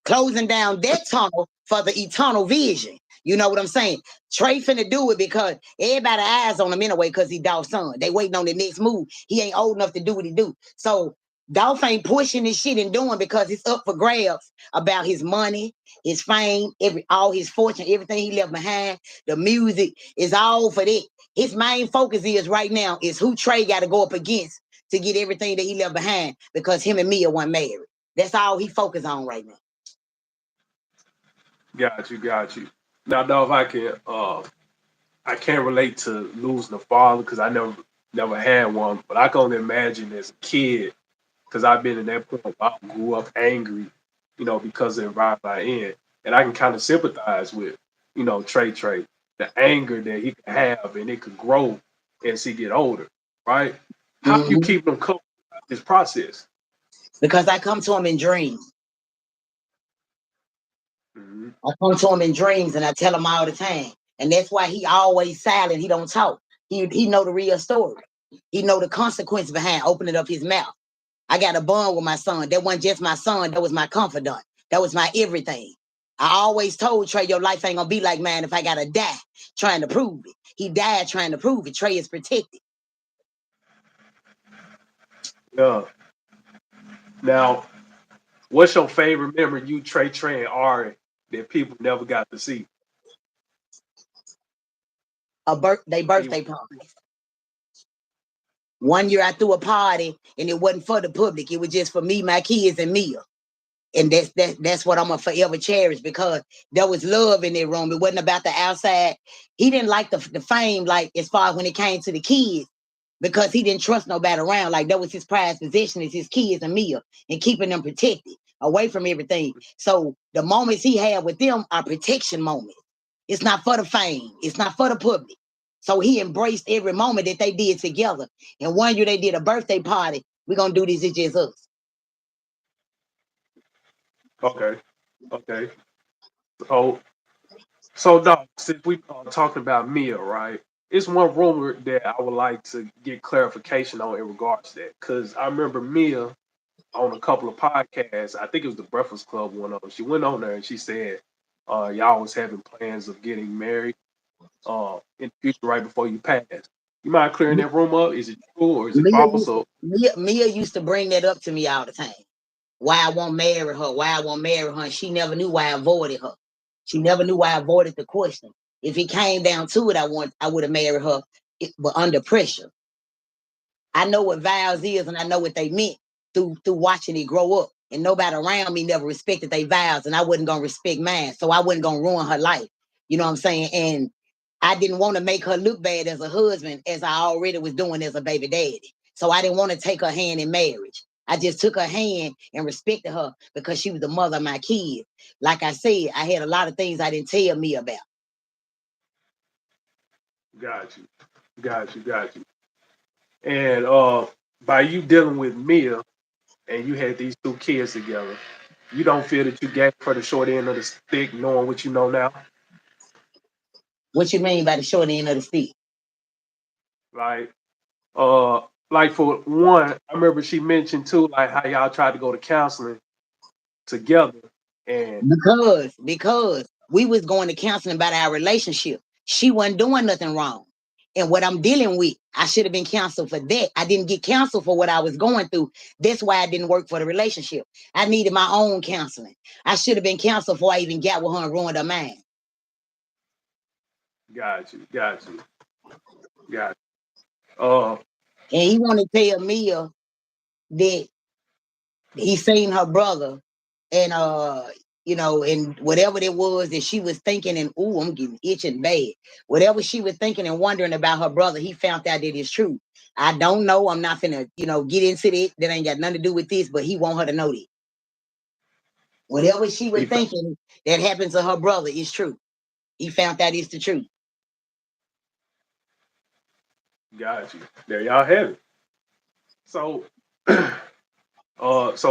Speaker 1: Closing down that tunnel for the eternal vision. You know what I'm saying? Trey finna do it because everybody eyes on him anyway because he Dolph's son. They waiting on the next move. He ain't old enough to do what he do. So Dolph ain't pushing this shit and doing because it's up for grabs about his money, his fame, all his fortune, everything he left behind. The music is all for that. His main focus is right now is who Trey got to go up against to get everything that he left behind because him and Mia weren't married. That's all he focused on right now.
Speaker 2: Got you. Got you. Now, though, if I can't relate to losing a father because I never had one, but I can only imagine as a kid because I've been in that point where I grew up angry, because of the environment I'm in, and I can kind of sympathize with, Trey, the anger that he can have, and it could grow as he get older, right? How do you
Speaker 1: Mhm.
Speaker 2: keep him comfortable throughout this process?
Speaker 1: Because I come to him in dreams.
Speaker 2: Hmm.
Speaker 1: I come to him in dreams and I tell him all the time. And that's why he always silent. He don't talk. He know the real story. He know the consequence behind opening up his mouth. I got a bond with my son. That wasn't just my son. That was my confidant. That was my everything. I always told Trey, your life ain't gonna be like mine if I gotta die trying to prove it. He died trying to prove it. Trey is protected.
Speaker 2: Yeah. Now, what's your favorite memory you, Trey, and Ari that people never got to see?
Speaker 1: Birthday parties. One year I threw a party and it wasn't for the public. It was just for me, my kids, and Mia. And that's what I'm gonna forever cherish because there was love in that room. It wasn't about the outside. He didn't like the fame, like as far as when it came to the kids, because he didn't trust nobody around. Like that was his prized possession is his kids and Mia and keeping them protected away from everything. So the moments he had with them are protection moments. It's not for the fame, it's not for the public. So he embraced every moment that they did together. And one year they did a birthday party. We're gonna do this, it's just us.
Speaker 2: Okay. Okay. So, Doc, since we are talking about Mia, right? It's one rumor that I would like to get clarification on in regards to that. Because I remember Mia on a couple of podcasts, I think it was the Breakfast Club one of them. She went on there and she said, y'all was having plans of getting married in the future right before you pass. You mind clearing that room up? Is it true or is it false? Or
Speaker 1: Mia used to bring that up to me all the time. Why I won't marry her, why I won't marry her. And she never knew why I avoided her. She never knew why I avoided the question. If it came down to it, I would have married her, but under pressure. I know what vows is and I know what they meant through watching it grow up. And nobody around me never respected their vows, and I wasn't gonna respect mine. So I wasn't gonna ruin her life. You know what I'm saying? And I didn't want to make her look bad as a husband, as I already was doing as a baby daddy. So I didn't want to take her hand in marriage. I just took her hand and respected her because she was the mother of my kids. Like I said, I had a lot of things I didn't tell me about.
Speaker 2: got you, got you. And by you dealing with Mia and you had these two kids together, you don't feel that you gave her the short end of the stick, knowing what you know now.
Speaker 1: What you mean by the short end of the stick?
Speaker 2: Like, uh, like for one, I remember she mentioned too, like how y'all tried to go to counseling together, and
Speaker 1: Because we was going to counseling about our relationship. She wasn't doing nothing wrong. And what I'm dealing with, I should have been counseled for that. I didn't get counseled for what I was going through. That's why I didn't work for the relationship. I needed my own counseling. I should have been counseled before I even got with her and ruined her mind.
Speaker 2: got you.
Speaker 1: And he want to tell Mia that he seen her brother and and whatever it was that she was thinking, and ooh, I'm getting itching bad. Whatever she was thinking and wondering about her brother, he found out that it's true. I don't know. I'm not finna, get into that. That ain't got nothing to do with this, but he want her to know that. Whatever she was
Speaker 2: He fa-
Speaker 1: thinking that happened to her brother is true. He found out it's the truth.
Speaker 2: got you. There y'all have it. So,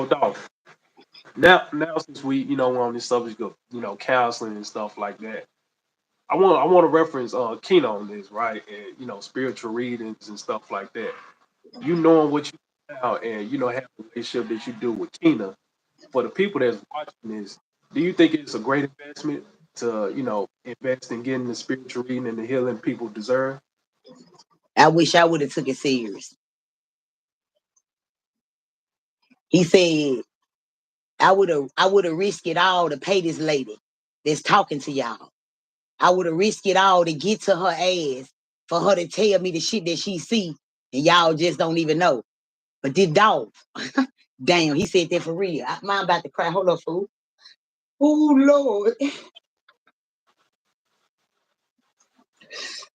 Speaker 2: dog. Now since we, we're on this subject of, counseling and stuff like that, I want to reference Keno on this, right? And spiritual readings and stuff like that. You knowing what you know now, and have the relationship that you do with Kena. For the people that's watching this, do you think it's a great investment to, invest in getting the spiritual reading and the healing people deserve?
Speaker 1: I wish I would have took it serious. He said I would have risked it all to pay this lady that's talking to y'all. I would have risked it all to get to her ass for her to tell me the shit that she see and y'all just don't even know. But this dog, damn, he said that for real. Mine about to cry. Hold up, fool. Oh Lord.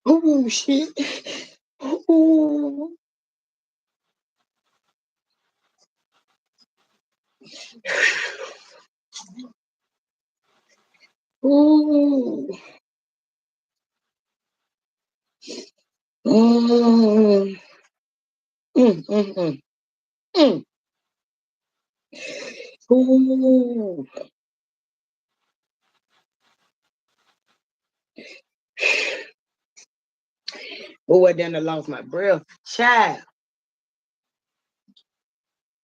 Speaker 1: Oh shit. Oh. Mm, mm, mm, mm, mm. Ooh. Oh, I done lost my breath. Child.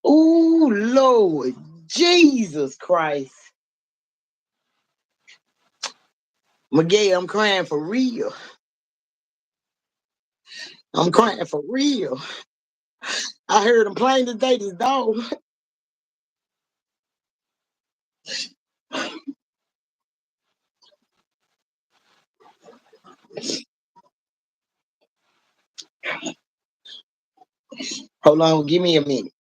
Speaker 1: Oh, Lord. Jesus Christ. Miguel, I'm crying for real. I'm crying for real. I heard him playing today, this dog. Hold on, give me a minute.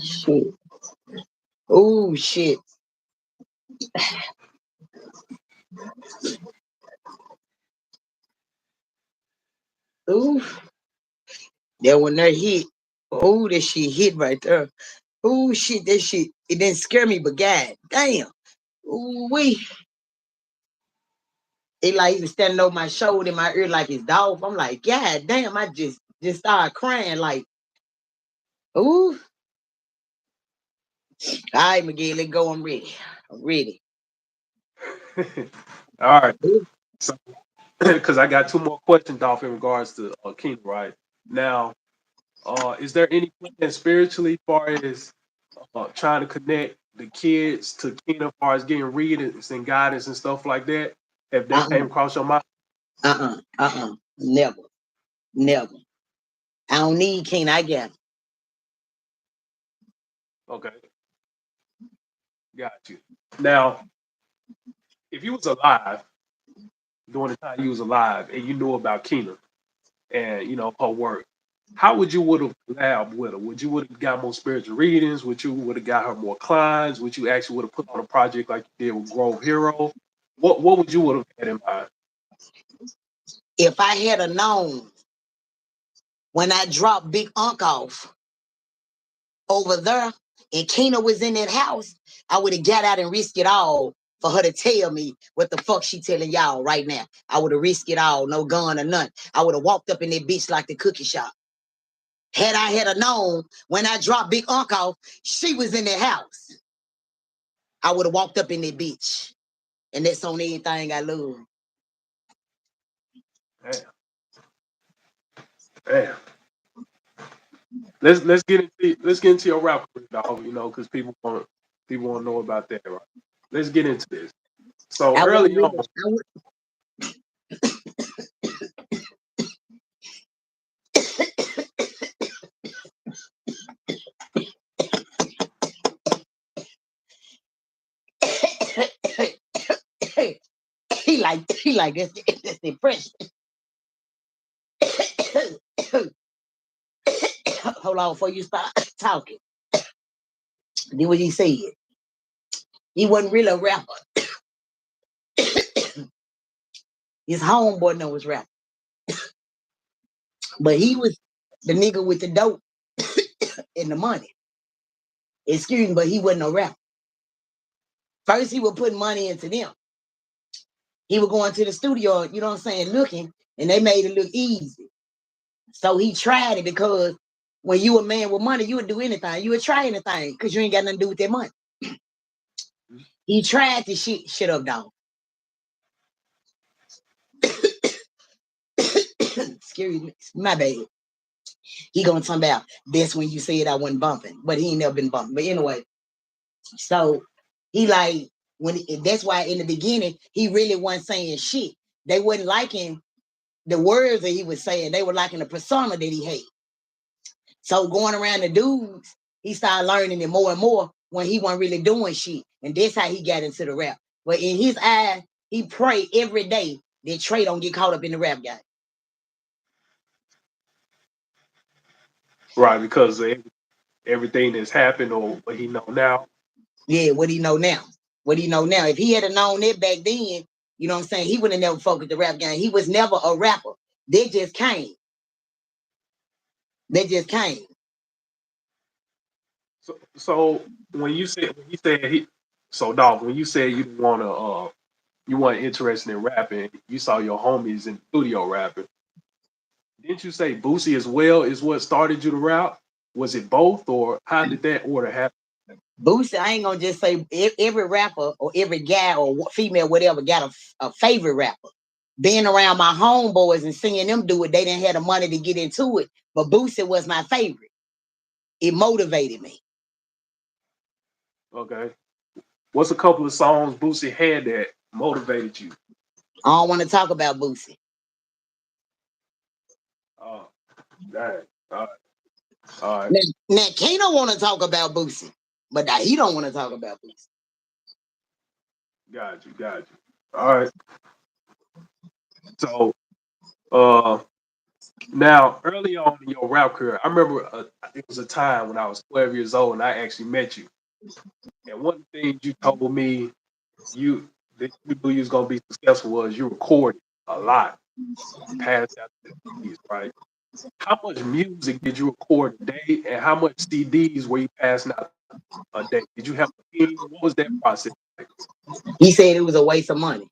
Speaker 1: Shit. Oh, shit. Ooh. That when that hit. Oh, that shit hit right there. Oh, shit, that shit. It didn't scare me, but god damn. Ooh, wee. It like he was standing over my shoulder in my ear like his dog. I'm like, god damn, I just started crying like, ooh. All right, Miguel, let's go. I'm ready. I'm ready.
Speaker 2: All right.
Speaker 1: Ooh.
Speaker 2: So, because I got two more questions off in regards to Kingdom, right? Now, is there any plan spiritually as far as trying to connect the kids to Kingdom as far as getting readings and guidance and stuff like that? If that came
Speaker 1: Uh-uh.
Speaker 2: across your mind?
Speaker 1: Never. Never. I don't need King. I got him.
Speaker 2: Okay, got you. Now, if you was alive during the time you was alive and you knew about Kingdom and her work, how would you would have collabed with her? Would you would have got more spiritual readings? Would you would have got her more clients? Would you actually would have put on a project like you did with Grove Hero? What would you would have had in mind?
Speaker 1: If I had a known when I dropped Big Unk off over there and Kena was in that house, I would have got out and risked it all for her to tell me what the fuck she telling y'all right now. I would have risked it all, no gun or none. I would have walked up in that bitch like the cookie shop. Had I had a known when I dropped Big Unk off, she was in that house. I would have walked up in that bitch. And that's on everything I love.
Speaker 2: Damn, damn. Let's get into your rap career, dog. Because people want to know about that, right? Let's get into this. So
Speaker 1: I wasn't
Speaker 2: early
Speaker 1: really,
Speaker 2: on,
Speaker 1: I would, he like that's depression. Hold on before you start talking. Then what he said. He wasn't really a rapper. His homeboy know was rapper. But he was the nigga with the dope and the money. Excuse me, but he wasn't a rapper. First, he was putting money into them. He was going to the studio, you know what I'm saying, looking, and they made it look easy. So he tried it because when you a man with money, you would do anything. You would try anything because you ain't got nothing to do with that money. He tried to shit up, dog. Excuse me, my bad. He gonna talk about that's when you said I wasn't bumping, but he ain't never been bumping. But anyway, so he like that's why in the beginning he really wasn't saying shit. They wasn't liking the words that he was saying. They were liking the persona that he had. So going around the dudes, he started learning it more and more when he wasn't really doing shit. And that's how he got into the rap. But in his eyes, he prayed every day that Trey don't get caught up in the rap game.
Speaker 2: right? Because of everything that's happened or what he know now.
Speaker 1: Yeah, what do you know now? What do you know now? If he had known that back then, you know what I'm saying, he would have never focused the rap game. He was never a rapper. They just came. They just came.
Speaker 2: So when you said he, so dog, when you said you didn't want to you weren't interested in rapping. You saw your homies in the studio rapping. Didn't you say Boosie as well is what started you to rap? Was it both, or how did that order happen?
Speaker 1: Boosie, I ain't gonna just say every rapper or every guy or female, whatever, got a favorite rapper. Being around my homeboys and seeing them do it, they didn't have the money to get into it. But Boosie was my favorite. It motivated me.
Speaker 2: Okay. What's a couple of songs Boosie had that motivated you?
Speaker 1: I don't want to talk about Boosie.
Speaker 2: Oh, dang. All right. All right.
Speaker 1: Now Kano want to talk about Boosie, but now he don't want to talk about Boosie.
Speaker 2: Got you. Got you. All right. So, uh, now early on in your rap career, I remember it was a time when I was 12 years old and I actually met you. And one of the things you told me you that you knew you was gonna be successful was you recorded a lot and passed out the CDs, right? How much music did you record a day, and how much CDs were you passing out a day? Did you have a team? What was that process like?
Speaker 1: He said it was a waste of money.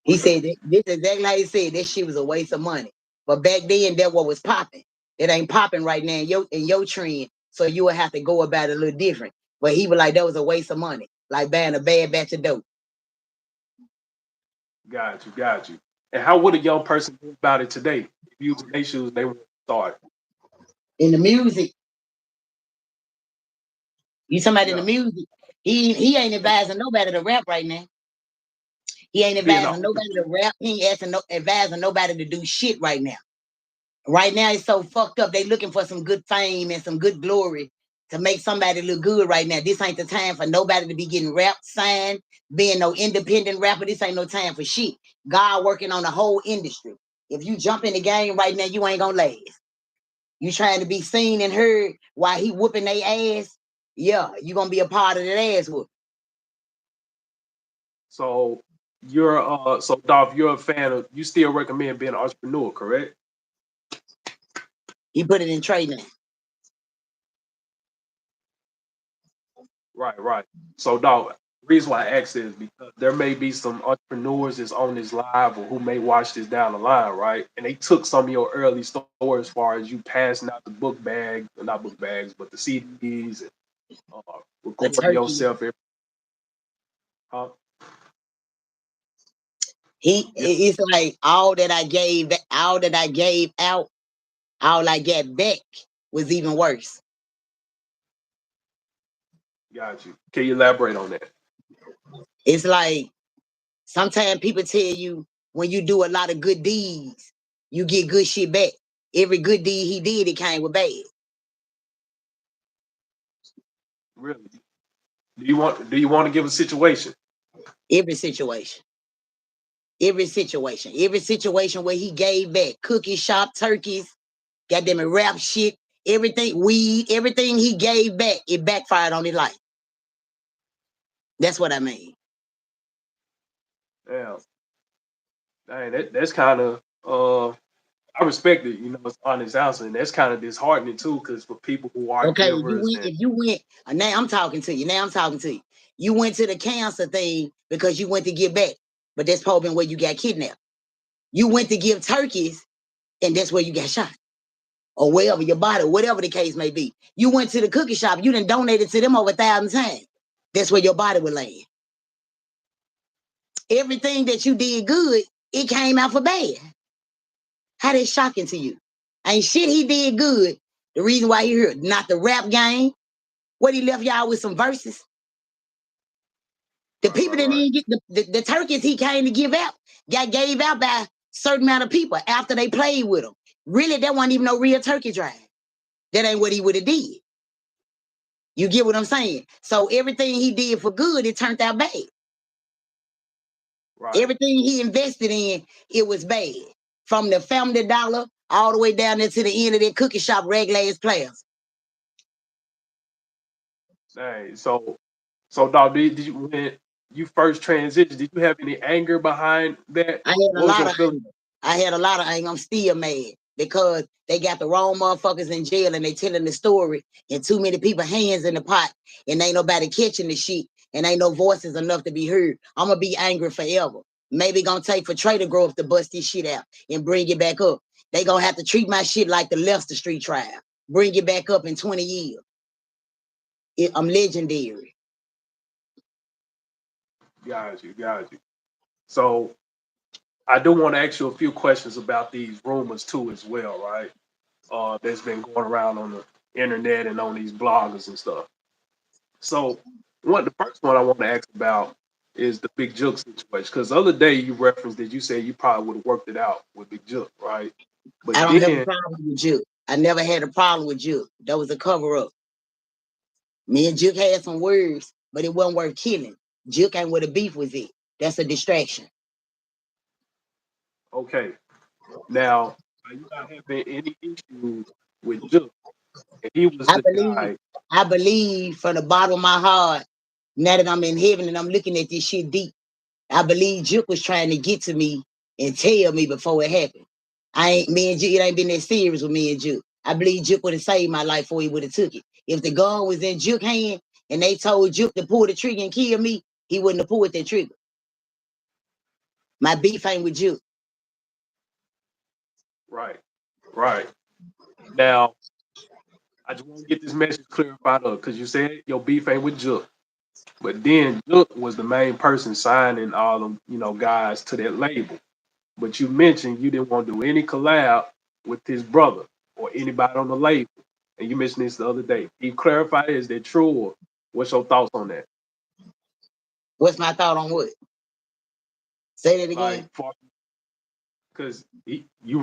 Speaker 1: He said that, this is exactly how he said that shit was a waste of money. But back then, that what was popping. It ain't popping right now in your trend. So you would have to go about it a little different. But he was like, that was a waste of money. Like buying a bad batch of dope.
Speaker 2: Got you, got you. And how would a young person go about it today? If you was in their shoes, they would start.
Speaker 1: In the music, you somebody in the
Speaker 2: Yeah,
Speaker 1: music. He ain't advising nobody to rap right now. He ain't
Speaker 2: being an
Speaker 1: advising nobody to rap. He ain't advising nobody to do shit right now. Right now, it's so fucked up. They looking for some good fame and some good glory to make somebody look good right now. This ain't the time for nobody to be getting rap signed, being no independent rapper. This ain't no time for shit. God working on the whole industry. If you jump in the game right now, you ain't gonna last. You trying to be seen and heard while he whooping their ass. Yeah, you gonna be a part of that ass whoop.
Speaker 2: so you're so Dolph, you're a fan of you still recommend being an entrepreneur, correct?
Speaker 1: He put it in trading.
Speaker 2: Right, right. So Dolph, the reason why I ask is because there may be some entrepreneurs that's on this live or who may watch this down the line, right? And they took some of your early stories as far as you passing out the book bag, not book bags, but the CDs and
Speaker 1: The
Speaker 2: recording
Speaker 1: turkey.
Speaker 2: yourself every huh? Yeah,
Speaker 1: It's like all that I gave out, all I get back was even worse.
Speaker 2: got you. Can you elaborate on that?
Speaker 1: It's like sometimes people tell you when you do a lot of good deeds, you get good shit back. Every good deed he did, it came with bad.
Speaker 2: Really? Do you want to give a situation?
Speaker 1: Every situation. Every situation where he gave back. Cookie shop, turkeys, goddamn it, rap shit, everything, weed, everything he gave back, it backfired on his life. That's what I mean.
Speaker 2: Yeah. Dang, that's kind of I respect it, it's honest answer, and that's kind of disheartening too, because for people who are
Speaker 1: Okay,
Speaker 2: givers and
Speaker 1: if you went, now I'm talking to you. Now I'm talking to you. You went to the cancer thing because you went to give back, but that's probably where you got kidnapped. You went to give turkeys, and that's where you got shot, or wherever your body, whatever the case may be. You went to the cookie shop. You done donated to them over 1,000 times. That's where your body would land. Everything that you did good, it came out for bad. How that shocking to you? Ain't shit he did good. The reason why he here, not the rap game. What he left y'all with some verses. The
Speaker 2: right,
Speaker 1: people
Speaker 2: right,
Speaker 1: that
Speaker 2: right,
Speaker 1: didn't get the turkeys he came to give out got gave out by a certain amount of people after they played with him. Really, that wasn't even no real turkey drive. That ain't what he would have did. You get what I'm saying? So everything he did for good, it turned out bad.
Speaker 2: right.
Speaker 1: Everything he invested in, it was bad. From the Family Dollar all the way down there to the end of that cookie shop, regular ass players.
Speaker 2: Dang, so dog, did you when you first transitioned, did you have any anger behind that?
Speaker 1: I had a
Speaker 2: What was
Speaker 1: lot
Speaker 2: your
Speaker 1: of
Speaker 2: feeling?
Speaker 1: anger. I had a lot of anger. I'm still mad because they got the wrong motherfuckers in jail and they telling the story and too many people hands in the pot and ain't nobody catching the shit. and ain't no voices enough to be heard, I'm gonna be angry forever. Maybe gonna take for Trey to grow up to bust this shit out and bring it back up. They gonna have to treat my shit like the Lester Street trial. Bring it back up in 20 years. I'm legendary.
Speaker 2: Got you. So I do want to ask you a few questions about these rumors too, as well, right? That's been going around on the internet and on these bloggers and stuff. So the first one I want to ask about is the Big Jook situation. Because the other day you referenced that you said you probably would have worked it out with Big Jook, right? But
Speaker 1: I don't have a
Speaker 2: then,
Speaker 1: problem with Juke. I never had a problem with Juke. That was a cover up. Me and Juke had some words, but it wasn't worth killing. Juke ain't where the beef was it. That's a distraction.
Speaker 2: okay, now are you not having any issues with Jook? And he was
Speaker 1: I
Speaker 2: the
Speaker 1: believe,
Speaker 2: guy.
Speaker 1: I believe from the bottom of my heart, now that I'm in heaven and I'm looking at this shit deep, I believe Juke was trying to get to me and tell me before it happened. Me and Juke, it ain't been that serious with me and Juke. I believe Juke would have saved my life before he would have took it. If the gun was in Juke's hand and they told Juke to pull the trigger and kill me, he wouldn't have pulled that trigger. My beef ain't with Juke.
Speaker 2: Right. Now, I just want to get this message clarified up because you said your beef ain't with Jook. But then Jook was the main person signing all them, guys to that label. But you mentioned you didn't want to do any collab with his brother or anybody on the label. And you mentioned this the other day. Can you clarify, is that true, or what's your thoughts on that?
Speaker 1: What's my thought on what? Say that
Speaker 2: Like,
Speaker 1: again.
Speaker 2: because you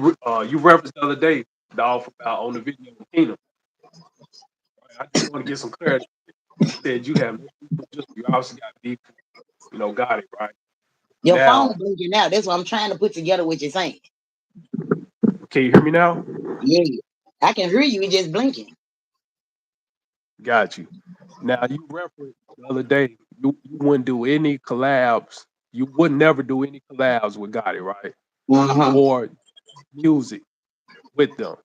Speaker 2: referenced the other day, dog, about on the video with Keenum. I just want to get some clarity. You said you have no beef with Jook. You obviously got beef, got it right.
Speaker 1: Your phone
Speaker 2: Now,
Speaker 1: blinking out. That's what I'm trying to put together what you're saying.
Speaker 2: can you hear me now?
Speaker 1: Yeah. I can hear you, it's just blinking.
Speaker 2: Got you. Now you referenced the other day you wouldn't do any collabs. You would never do any collabs with Gotti, right?
Speaker 1: Uh-huh.
Speaker 2: Or music with them.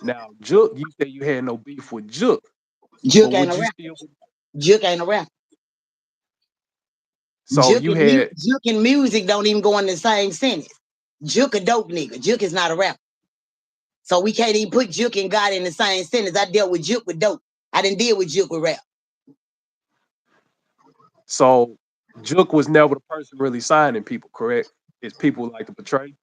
Speaker 2: Now Jook, you say you had no beef with Jook, but
Speaker 1: Juke ain't
Speaker 2: would
Speaker 1: a
Speaker 2: you
Speaker 1: rapper.
Speaker 2: still?
Speaker 1: Juke ain't a rapper.
Speaker 2: So you had
Speaker 1: Juke and music don't even go in the same sentence. Juke a dope nigga. Juke is not a rapper. So we can't even put Juke and God in the same sentence. I dealt with Juke with dope. I didn't deal with Juke with rap.
Speaker 2: so Jook was never the person really signing people, correct? It's people like to portray.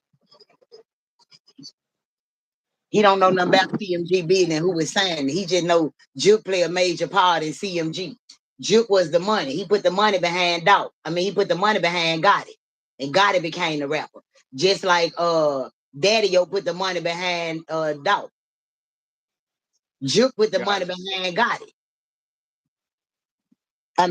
Speaker 1: He don't know nothing about CMG being and who was signing. He just know Juke play a major part in CMG. Juke was the money. He put the money behind Dog. He put the money behind Gotti. And Gotti became the rapper. Just like Daddy-O put the money behind Dog. Juke put the money
Speaker 2: Got
Speaker 1: behind Gotti.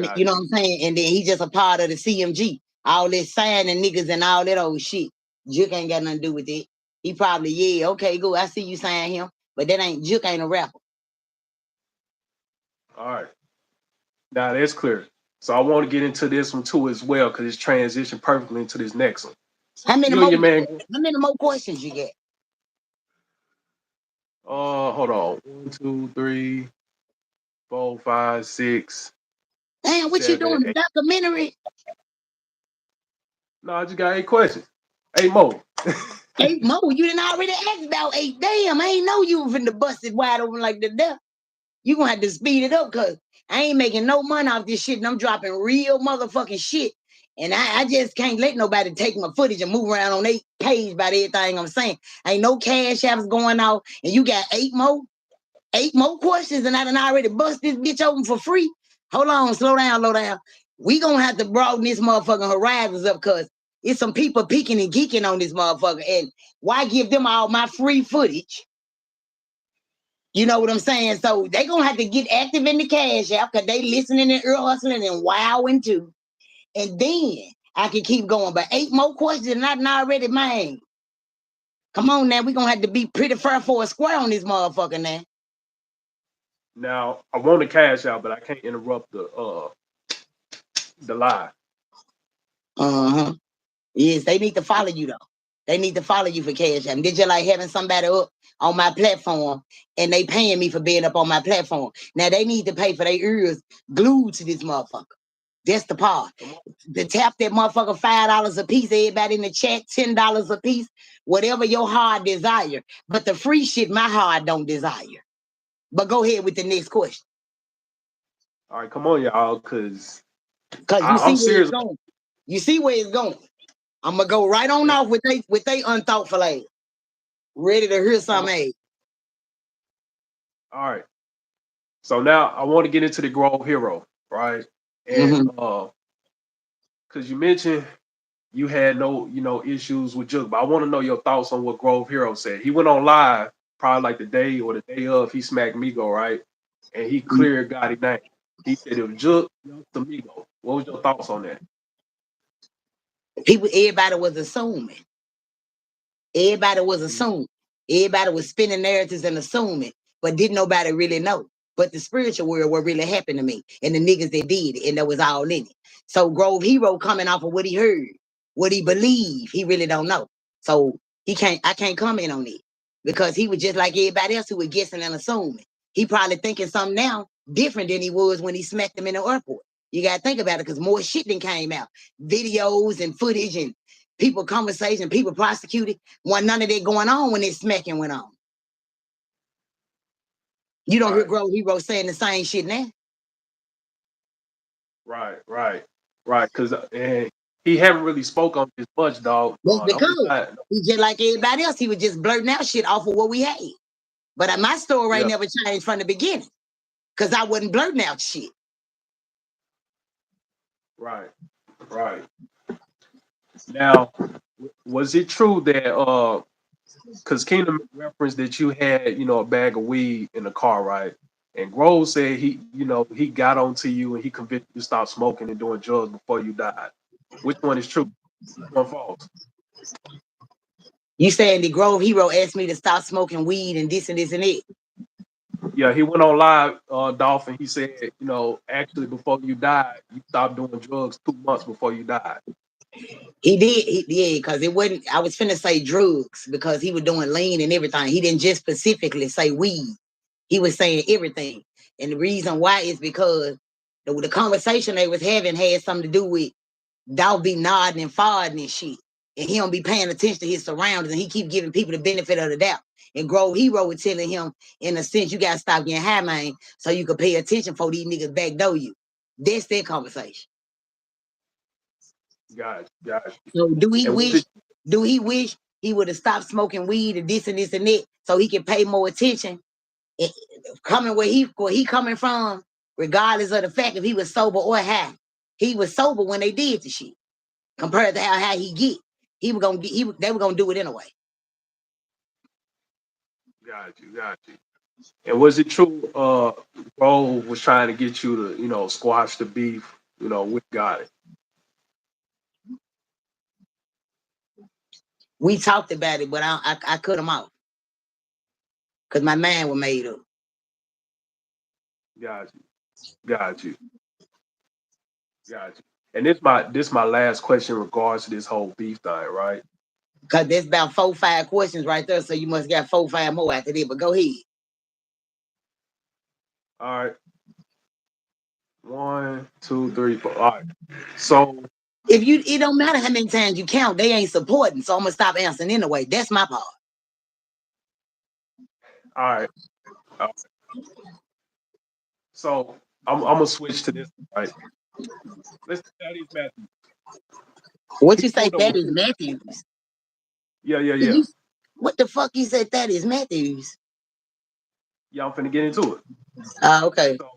Speaker 2: got
Speaker 1: You know what I'm saying? And then he just a part of the CMG. All this signing niggas and all that old shit. Juke ain't got nothing to do with it. He probably, yeah, okay, go. I see you sign him. But that ain't Juke ain't a rapper.
Speaker 2: All right. Now that's clear. So I want to get into this one too as well because it's transitioned perfectly into this next one.
Speaker 1: How many
Speaker 2: You and
Speaker 1: more
Speaker 2: your
Speaker 1: you
Speaker 2: man.
Speaker 1: got? How many more questions you get?
Speaker 2: Hold on. 1, 2, 3, 4, 5, 6,
Speaker 1: Damn, what you
Speaker 2: 7,
Speaker 1: doing? A
Speaker 2: 8.
Speaker 1: documentary?
Speaker 2: No, I just got 8 questions. 8 more.
Speaker 1: 8 more? You didn't already ask about 8. Damn, I ain't know you were finna bust it wide open like that. You gonna have to speed it up because I ain't making no money off this shit and I'm dropping real motherfucking shit. And I just can't let nobody take my footage and move around on their page about everything I'm saying. Ain't no cash apps going off and you got 8 more? 8 more questions and I done already bust this bitch open for free. Hold on, slow down. We gonna have to broaden this motherfucking horizons up because it's some people peeking and geeking on this motherfucker. And why give them all my free footage? You know what I'm saying? So they gonna have to get active in the cash app because they listening and ear hustling and wowing too. And then I can keep going. But 8 more questions and I done already made. Come on now, we gonna have to be pretty fair for a square on this motherfucker now.
Speaker 2: Now I want to cash out, but I can't interrupt the live.
Speaker 1: Uh-huh. Yes, they need to follow you though. They need to follow you for cash app. Did you like having somebody up on my platform and they paying me for being up on my platform? Now they need to pay for their ears glued to this motherfucker. That's the part. To tap that motherfucker $5 a piece, everybody in the chat, $10 a piece, whatever your heart desire. But the free shit, my heart don't desire. But go ahead with the next question.
Speaker 2: All right, come on, y'all, because
Speaker 1: you see
Speaker 2: I'm
Speaker 1: where it's
Speaker 2: serious.
Speaker 1: going. You see where it's going. I'm gonna go right on off with they unthoughtful ass. Ready to hear some ass.
Speaker 2: All right. So now I want to get into the Grove Hero, right? And because you mentioned you had no, issues with Jug, but I want to know your thoughts on what Grove Hero said. He went on live probably like the day or the day of he smacked Migo, right? And he cleared Gotti name. He said it was Jug to Migo. What was your thoughts on that?
Speaker 1: Everybody was assuming. Everybody was assuming. Everybody was spinning narratives and assuming, but didn't nobody really know. But the spiritual world, what really happened to me, and the niggas that did it, and that was all in it. So Grove Hero coming off of what he heard, what he believed, he really don't know. So I can't comment on it because he was just like everybody else who was guessing and assuming. He probably thinking something now different than he was when he smacked him in the airport. You gotta think about it because more shit than came out, videos and footage and people conversation, people prosecuted. Wasn't none of that going on when this smacking went on. You don't hear Grove Hero saying the same shit now.
Speaker 2: Right. Because he haven't really spoke on this much, dog.
Speaker 1: That's because he just like everybody else, he was just blurting out shit off of what we had. But my story ain't never changed from the beginning because I wasn't blurting out shit.
Speaker 2: Right. Now, was it true that because Kingdom referenced that you had, a bag of weed in the car, right? And Grove said he got onto you and he convinced you to stop smoking and doing drugs before you died. Which one is true? Which one false?
Speaker 1: You saying the Grove Hero asked me to stop smoking weed and this and this and it?
Speaker 2: Yeah, he went on live, Dolphin. He said, actually before you died, you stopped doing drugs 2 months before you died.
Speaker 1: He did, because it wasn't. I was finna say drugs because he was doing lean and everything. He didn't just specifically say weed. He was saying everything, and the reason why is because the conversation they was having had something to do with Dog be nodding and farting and shit, and he don't be paying attention to his surroundings, and he keep giving people the benefit of the doubt. And Grove Hero was telling him, in a sense, you gotta stop getting high, man, so you can pay attention for these niggas backdoor you. That's their conversation.
Speaker 2: Got you.
Speaker 1: So do he wish he would have stopped smoking weed and this and that so he can pay more attention? Coming where he coming from, regardless of the fact if he was sober or high. He was sober when they did the shit. Compared to how high he get, they were gonna do it anyway.
Speaker 2: Got you. And was it true Grove was trying to get you to, squash the beef, with Gotti?
Speaker 1: We talked about it, but I cut him off because my mind was made up.
Speaker 2: Got you. And this my last question in regards to this whole beef thing, right?
Speaker 1: Because there's about 4, 5 questions right there, so you must got 4, 5 more after that. But go ahead.
Speaker 2: All right. 1, 2, 3, 4. All right. So
Speaker 1: it don't matter how many times you count, they ain't supporting. So I'm gonna stop answering anyway. That's my part.
Speaker 2: All right. So I'm gonna switch to this, right? Let's say Thaddeus Matthews.
Speaker 1: What you say, Thaddeus Matthews?
Speaker 2: Yeah.
Speaker 1: What the fuck you said, Thaddeus Matthews?
Speaker 2: Yeah, I'm finna get into it.
Speaker 1: Okay.
Speaker 2: So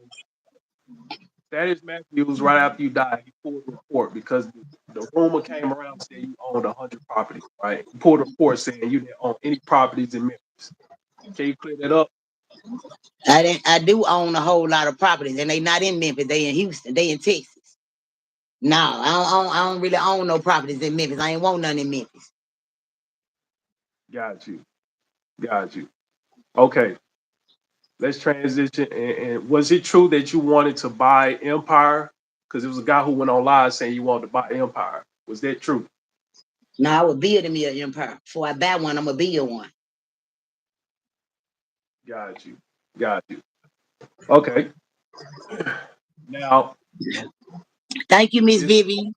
Speaker 2: Thaddeus Matthews, right after you died, he pulled a report because the rumor came around saying you owned 100 properties, right? He pulled a report saying you didn't own any properties in Memphis. Can you clear that up?
Speaker 1: I do own a whole lot of properties, and they not in Memphis. They in Houston. They in Texas. No, I don't really own no properties in Memphis. I ain't want none in Memphis.
Speaker 2: Got you. Okay. Let's transition. And was it true that you wanted to buy Empire? Because it was a guy who went on live saying you wanted to buy Empire. Was that true?
Speaker 1: No, I would build me an empire. Before I buy one, I'm gonna build one.
Speaker 2: Got you. Okay. Now,
Speaker 1: Thank you, Miss
Speaker 2: This
Speaker 1: Vivian.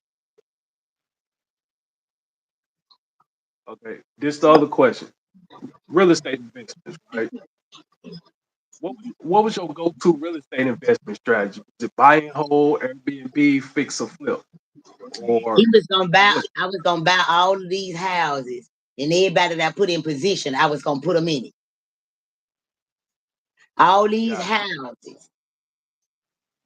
Speaker 2: okay. This the other question. Real estate investments, right? What was your go-to real estate investment strategy? Is it buy and hold, Airbnb, fix or flip,
Speaker 1: He
Speaker 2: or
Speaker 1: was gonna buy.
Speaker 2: what?
Speaker 1: I was gonna buy all of these houses, and everybody that I put in position, I was gonna put them in it. All these
Speaker 2: Got you.
Speaker 1: houses,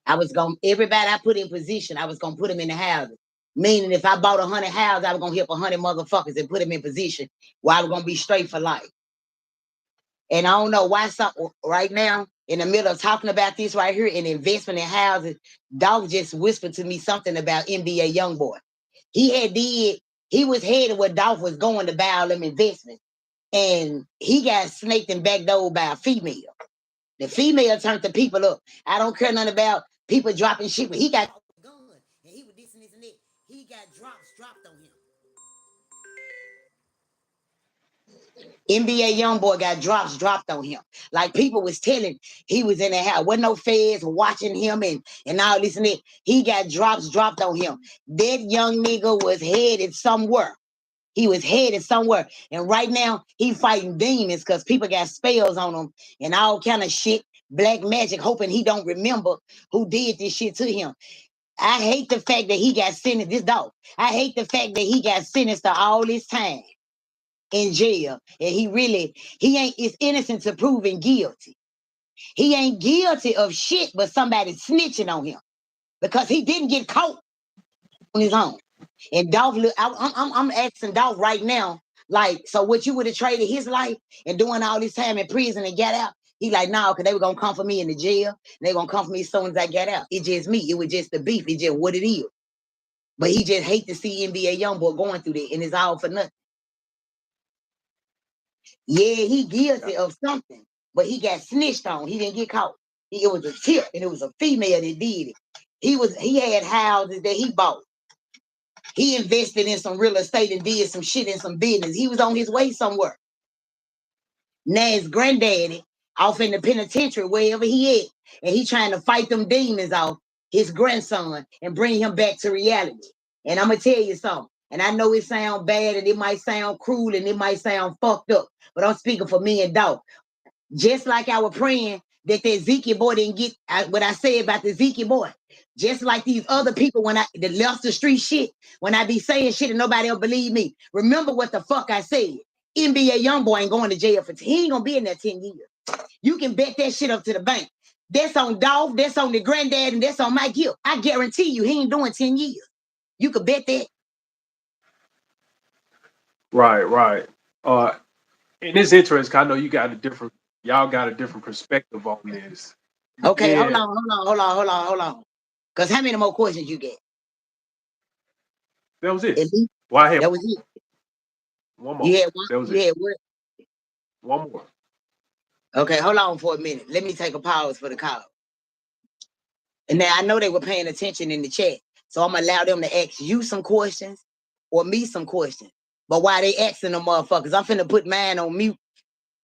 Speaker 1: I was gonna everybody I put in position, I was gonna put them in the houses. Meaning, if I bought 100 houses, I was gonna help 100 motherfuckers and put them in position where I was gonna be straight for life. And I don't know why some right now in the middle of talking about this right here in investment in houses, dog just whispered to me something about NBA YoungBoy. He was headed where Dolph was going to buy all them investments. And he got snaked and backdoored by a female. The female turned the people up. I don't care nothing about people dropping shit, but he got a gun and he was this and this and that. He got dropped on him. NBA YoungBoy got dropped on him. Like people was telling he was in the house. Wasn't no feds watching him and all this and that. He got dropped on him. That young nigga was headed somewhere. He was headed somewhere. And right now, he fighting demons because people got spells on him and all kind of shit. Black magic, hoping he don't remember who did this shit to him. I hate the fact that he got sentenced, this dog. I hate the fact that he got sentenced to all this time in jail. And he ain't is innocent to proving guilty. He ain't guilty of shit, but somebody snitching on him because he didn't get caught on his own. And Dolph, I'm asking Dolph right now, like, so what you would have traded his life and doing all this time in prison and get out? He like, no, because they were gonna come for me in the jail. And they gonna come for me as soon as I get out. It's just me. It was just the beef. It's just what it is. But he just hate to see NBA YoungBoy going through that, and it's all for nothing. Yeah, he guilty of something, but he got snitched on. He didn't get caught. It was a tip, and it was a female that did it. He had houses that he bought. He invested in some real estate and did some shit in some business. He was on his way somewhere. Now his granddaddy off in the penitentiary, wherever he is, and he trying to fight them demons off his grandson and bring him back to reality. And I'm gonna tell you something. And I know it sounds bad and it might sound cruel and it might sound fucked up, but I'm speaking for me and Dog. Just like I was praying that Ezekiel boy didn't get what I said about the Ezekiel boy. Just like these other people when I that left the street shit, when I be saying shit and nobody else believe me. Remember what the fuck I said. NBA YoungBoy ain't going to jail for he ain't gonna be in there 10 years. You can bet that shit up to the bank. That's on Dolph, that's on the granddad, and that's on Mike Hill. I guarantee you he ain't doing 10 years. You could bet that.
Speaker 2: Right, right. In this interest, I know y'all got a different perspective on this.
Speaker 1: Okay,
Speaker 2: Yeah,
Speaker 1: hold on. Because how many more questions you get?
Speaker 2: that was
Speaker 1: At
Speaker 2: it.
Speaker 1: least
Speaker 2: Well, I had
Speaker 1: that was it.
Speaker 2: one
Speaker 1: You
Speaker 2: more.
Speaker 1: had one,
Speaker 2: That was
Speaker 1: you
Speaker 2: it.
Speaker 1: had what?
Speaker 2: One more.
Speaker 1: Okay, hold on for a minute. Let me take a pause for the call. And now I know they were paying attention in the chat. So I'm gonna allow them to ask you some questions or me some questions. But while they asking them motherfuckers, I'm finna put mine on mute,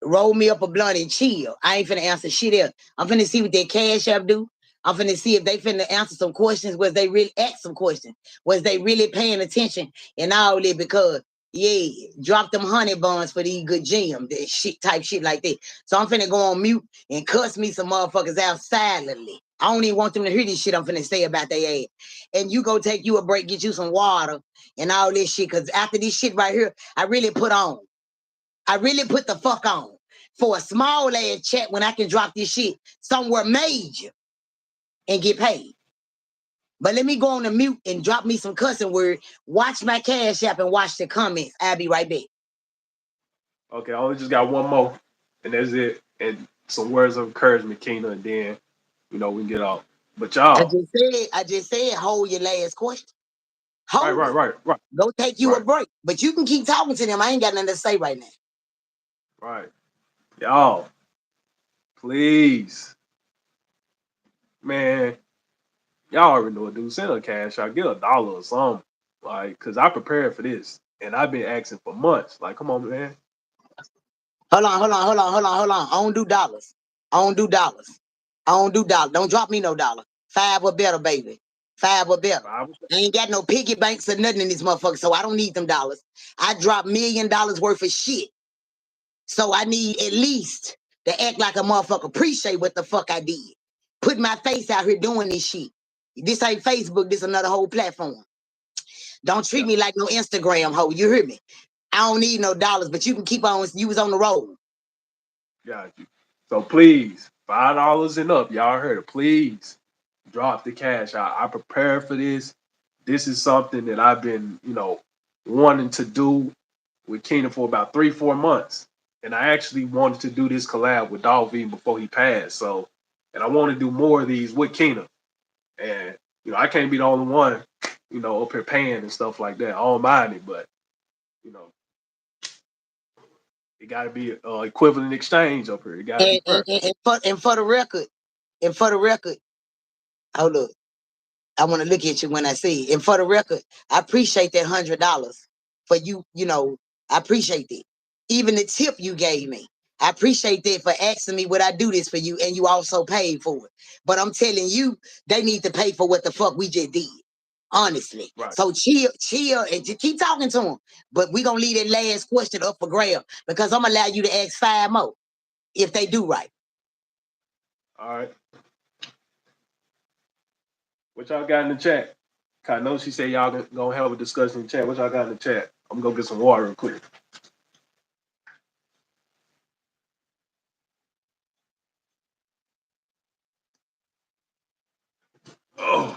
Speaker 1: roll me up a blunt and chill. I ain't finna answer shit else. I'm finna see what their cash app do. I'm finna see if they finna answer some questions. Was they really ask some questions? Was they really paying attention and all that? Because yeah, drop them honey buns for these good gems, that shit type shit like that. So I'm finna go on mute and cuss me some motherfuckers out silently. I don't even want them to hear this shit I'm finna say about their ass. And you go take you a break, get you some water and all this shit. Cause after this shit right here, I really put on. I really put the fuck on for a small ass chat when I can drop this shit somewhere major and get paid. But let me go on the mute and drop me some cussing word. Watch my cash app and watch the comments. I'll be right back.
Speaker 2: Okay, I only just got one more, and that's it. And some words of encouragement, Kena, and then we can get off. But y'all,
Speaker 1: I just said, hold your last question.
Speaker 2: right,
Speaker 1: Hold
Speaker 2: right,
Speaker 1: it.
Speaker 2: right, right,
Speaker 1: Go take you a
Speaker 2: right,
Speaker 1: break. But you can keep talking to them. I ain't got nothing to say right now.
Speaker 2: right. Y'all, please, man, y'all already know what to do. Send a cash. I get $1 or something, like, cause I prepared for this, and I've been asking for months. Like, come on, man.
Speaker 1: Hold on. I don't do dollars. I don't do dollars. I don't do dollars. Don't drop me no dollar. 5 or better, baby. 5 or better.
Speaker 2: 5
Speaker 1: I ain't got no piggy banks or nothing in this motherfucker, so I don't need them dollars. I dropped $1 million worth of shit. So I need at least to act like a motherfucker appreciate what the fuck I did. Put my face out here doing this shit. This ain't Facebook, this another whole platform. Don't treat me like no Instagram hoe, you hear me? I don't need no dollars, but you can keep on, you was on the road.
Speaker 2: Got you. So please, $5 and up. Y'all heard it. Please drop the cash out. I prepared for this. This is something that I've been, wanting to do with Keenan for about 3-4 months. And I actually wanted to do this collab with Dolph even before he passed. So, and I want to do more of these with Keenan. And, I can't be the only one, up here paying and stuff like that. I don't mind it, but, it got to be equivalent exchange up here. It got to be fair.
Speaker 1: And for the record, hold up. I want to look at you when I see it. And for the record, I appreciate that $100 for you. I appreciate that. Even the tip you gave me, I appreciate that for asking me would I do this for you, and you also paid for it. But I'm telling you, they need to pay for what the fuck we just did. Honestly.
Speaker 2: Right.
Speaker 1: So chill, and just keep talking to them. But we're gonna leave that last question up for grab because I'm gonna allow you to ask 5 more if they do right.
Speaker 2: All right. What y'all got in the chat? I know she said y'all gonna have a discussion in the chat. What y'all got in the chat? I'm gonna go get some water real quick. Oh.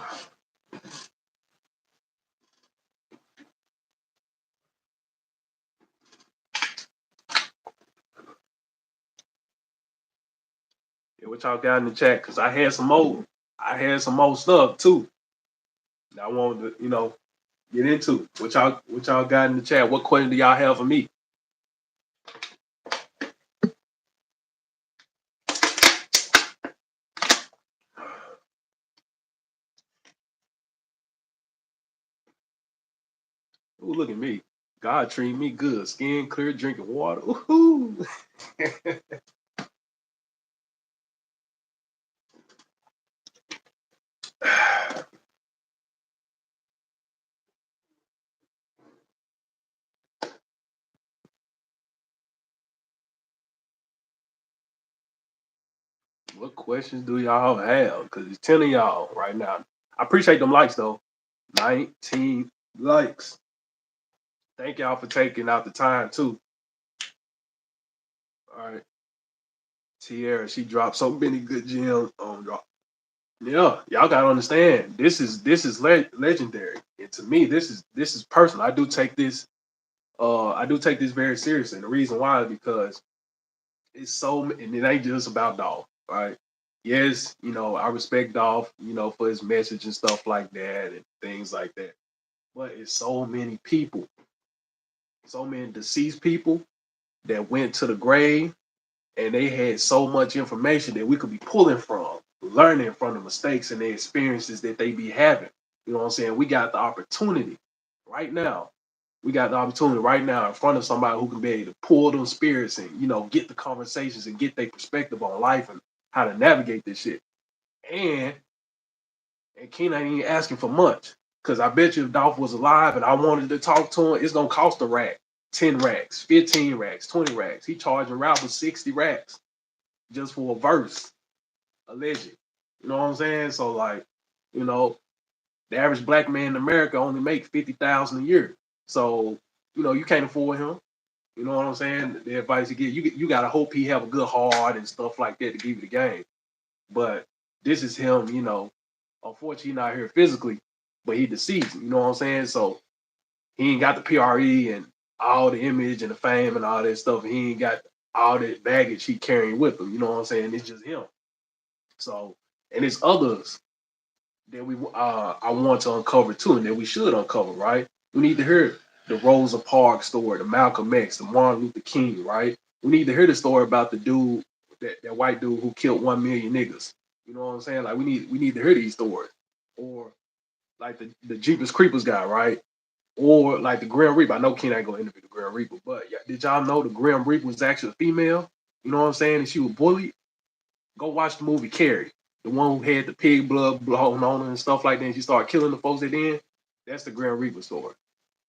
Speaker 2: Yeah, what y'all got in the chat? Because I had some more. I had some more stuff too. I wanted to, get into what y'all got in the chat. What question do y'all have for me? Ooh, look at me. God treating me good. Skin clear, drinking water. Ooh. What questions do y'all have? Because it's 10 of y'all right now. I appreciate them likes though. 19 likes. Thank y'all for taking out the time too. All right. Tierra, she dropped so many good gems on drop. Yeah, y'all gotta understand. This is legendary. And to me, this is personal. I do take this very seriously. And the reason why is because it's so, and it ain't just about Dolph, right? Yes, I respect Dolph, for his message and stuff like that and things like that. But it's so many people, so many deceased people that went to the grave and they had so much information that we could be pulling from, learning from the mistakes and the experiences that they be having. You know what I'm saying? We got the opportunity right now. We got the opportunity right now in front of somebody who can be able to pull them spirits and, get the conversations and get their perspective on life and how to navigate this shit. And Keenan ain't even asking for much. Because I bet you if Dolph was alive and I wanted to talk to him, it's going to cost a rack. 10 racks, 15 racks, 20 racks. He charging rappers 60 racks just for a verse, alleged. You know what I'm saying? So like, the average black man in America only make 50,000 a year. So, you can't afford him. You know what I'm saying? The advice you get, you gotta hope he have a good heart and stuff like that to give you the game. But this is him, unfortunately he's not here physically, but he deceased. You know what I'm saying? So he ain't got the PRE and all the image and the fame and all that stuff. He ain't got all that baggage he carrying with him. You know what I'm saying? It's just him. So, and it's others that I want to uncover too, and that we should uncover, right? We need to hear the Rosa Parks story, the Malcolm X, the Martin Luther King, right? We need to hear the story about the dude, that white dude who killed 1 million niggas. You know what I'm saying? Like we need to hear these stories. Or like the Jeepers Creepers guy, right? Or like the Grim Reaper. I know Ken ain't gonna interview the Grim Reaper, but yeah, did y'all know the Grim Reaper was actually a female? You know what I'm saying? And she was bullied. Go watch the movie Carrie. the one who had the pig blood blowing on her and stuff like that, and she started killing the folks at the end, that's the Grim Reaper story.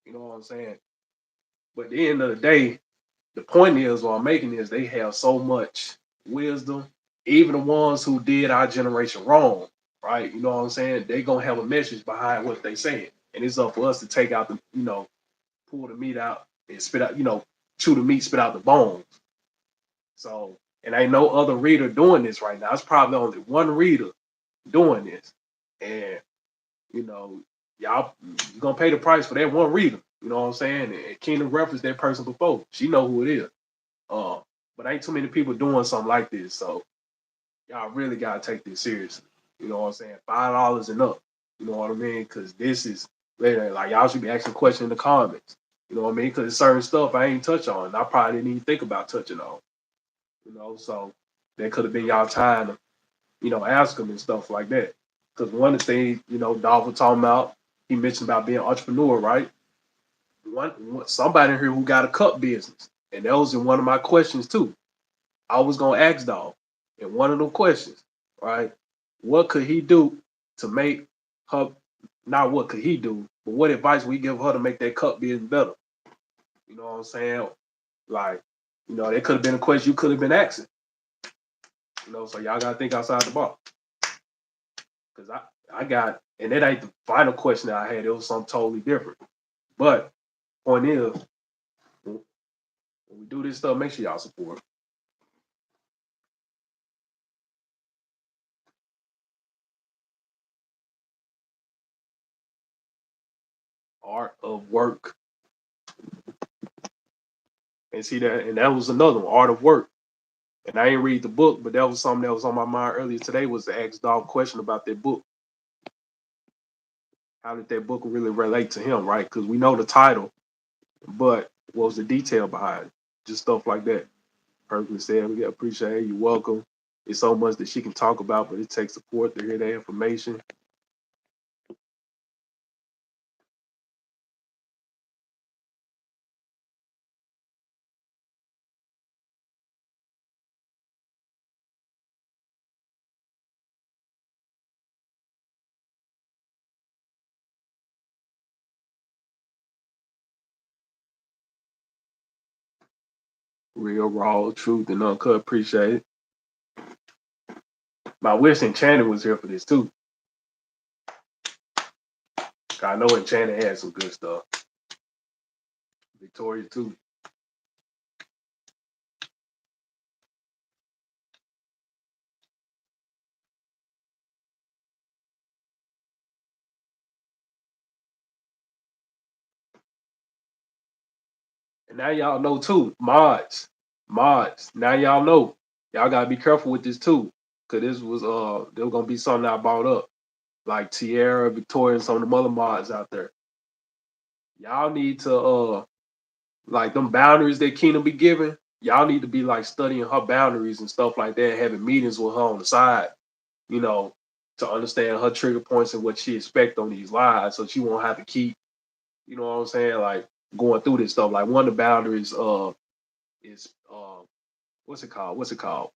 Speaker 2: You know what I'm saying? But at the end of the day, the point is, what I'm making is they have so much wisdom. Even the ones who did our generation wrong, right? You know what I'm saying? They gonna have a message behind what they saying, and it's up for us to take out the, pull the meat out and spit out, chew the meat, spit out the bones. So, and ain't no other reader doing this right now. It's probably only one reader doing this, and you know, y'all you gonna pay the price for that one reader. You know what I'm saying? And Kingdom referenced that person before. She know who it is. Uh, but ain't too many people doing something like this. So y'all really gotta take this seriously. You know what I'm saying? $5 and up. You know what I mean? Because this is later. Like y'all should be asking questions in the comments. You know what I mean? Because certain stuff I ain't touch on. I probably didn't even think about touching on. So that could have been y'all time to, ask them and stuff like that. Because one of the things, Dolph was talking about, he mentioned about being an entrepreneur, right? Somebody in here who got a cup business. And that was in one of my questions too. I was gonna ask Dolph in one of them questions, right? What could he do to make her, not what could he do, but what advice we give her to make that cup business better? You know what I'm saying? Like, that could have been a question you could have been asking. So y'all gotta think outside the box. Cause I got, and that ain't the final question that I had. It was something totally different. But point is, when we do this stuff, make sure y'all support. Art of Work. And see that, and that was another one, Art of Work. And I didn't read the book, but that was something that was on my mind earlier today, was to ask Dolph a question about that book. How did that book really relate to him, right? Because we know the title, but what was the detail behind it? Just stuff like that. Perfectly said, we appreciate it. You're welcome. It's so much that she can talk about, but it takes support to hear that information. Real, raw, truth, and uncut. Appreciate it. My wish Enchanted was here for this too. I know Enchanted had some good stuff. Victoria too. And now y'all know too, mods. Now y'all know. Y'all gotta be careful with this too. Cause this was there was gonna be something I brought up. Like Tierra, Victoria, and some of the other mods out there. Y'all need to like them boundaries that Keenan be giving, y'all need to be like studying her boundaries and stuff like that, having meetings with her on the side, you know, to understand her trigger points and what she expect on these lives, so she won't have to keep, you know what I'm saying, like going through this stuff. Like one of the boundaries is what's it called?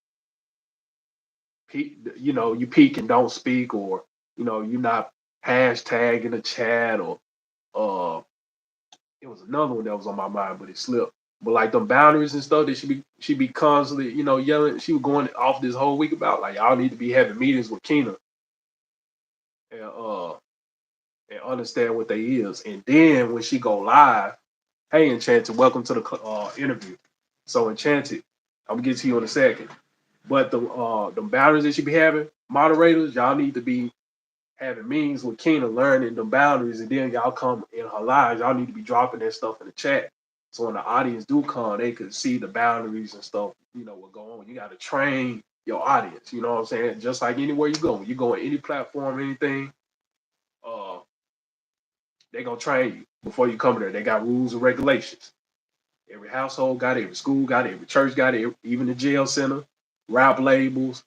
Speaker 2: You peek and don't speak, or you're not hashtag in the chat, or uh it was another one that was on my mind, but it slipped. But like them boundaries and stuff that she be constantly, yelling. She was going off this whole week about, like, y'all need to be having meetings with Keena and and understand what they is. And then when she go live, hey Enchanted, welcome to the interview. So Enchanted, I'm gonna get to you in a second. But the boundaries that she be having, moderators, y'all need to be having meetings with Keena, learning the boundaries, and then y'all come in her lives. Y'all need to be dropping that stuff in the chat. So when the audience do come, they could see the boundaries and stuff, what go on. You got to train your audience, you know what I'm saying? Just like anywhere you go. When you go on any platform, anything, uh, they going to train you before you come there. They got rules and regulations. Every household got it, every school got it, every church got it, even the jail center, rap labels,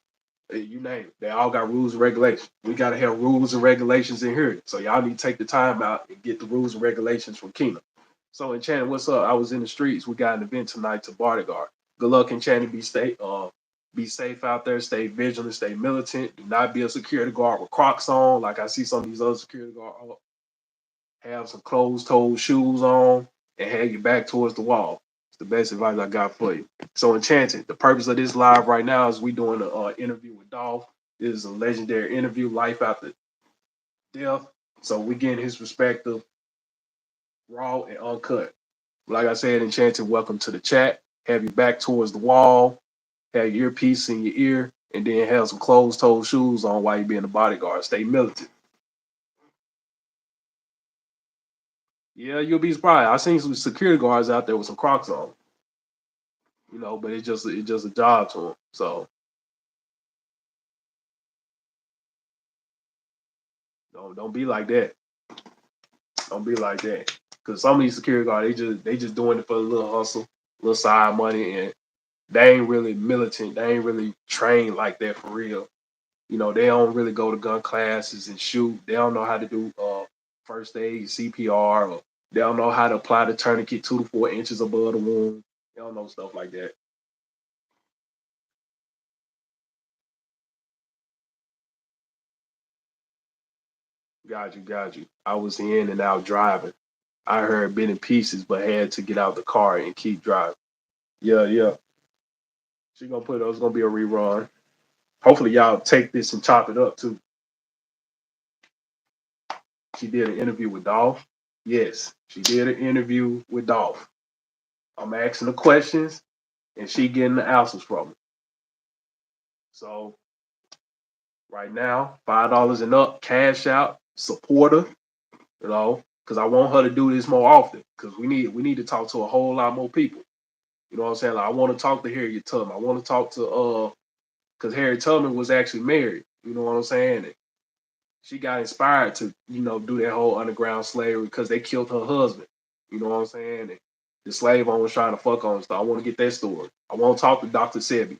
Speaker 2: you name it. They all got rules and regulations. We got to have rules and regulations in here. So y'all need to take the time out and get the rules and regulations from Kingdom. So Enchanted, what's up? I was in the streets. We got an event tonight to Bodyguard. Good luck, Enchanted. Be stay. Be safe out there. Stay vigilant. Stay militant. Do not be a security guard with Crocs on. Like I see some of these other security guards have some closed-toed shoes on and have your back towards the wall. It's the best advice I got for you. So Enchanted, the purpose of this live right now is we doing an interview with Dolph. This is a legendary interview, life after death. So we getting his perspective, raw and uncut. Like I said, Enchanted, welcome to the chat. Have your back towards the wall, have your earpiece in your ear, and then have some closed-toed shoes on while you being a bodyguard. Stay militant. Yeah, you'll be surprised. I seen some security guards out there with some Crocs on, but it's just a job to them. So don't be like that. Don't be like that. Because some of these security guards, they just doing it for a little hustle, little side money, and they ain't really militant. They ain't really trained like that for real. They don't really go to gun classes and shoot. They don't know how to do first aid, CPR, or they don't know how to apply the tourniquet 2 to 4 inches above the wound. They don't know stuff like that. Got you. I was in and out driving. I heard bit in pieces, but had to get out the car and keep driving. Yeah. She gonna put it. It's gonna be a rerun. Hopefully, y'all take this and chop it up too. She did an interview with Dolph. Yes, she did an interview with Dolph. I'm asking the questions, and she getting the answers from me. So right now, $5 and up, cash out, support her. Because I want her to do this more often. Because we need to talk to a whole lot more people. You know what I'm saying? Like, I want to talk to Harriet Tubman. I want to talk to because Harriet Tubman was actually married. You know what I'm saying? And she got inspired to do that whole underground slavery because they killed her husband. You know what I'm saying? And the slave owner was trying to fuck on stuff. I want to get that story. I want to talk to Dr. Sebi.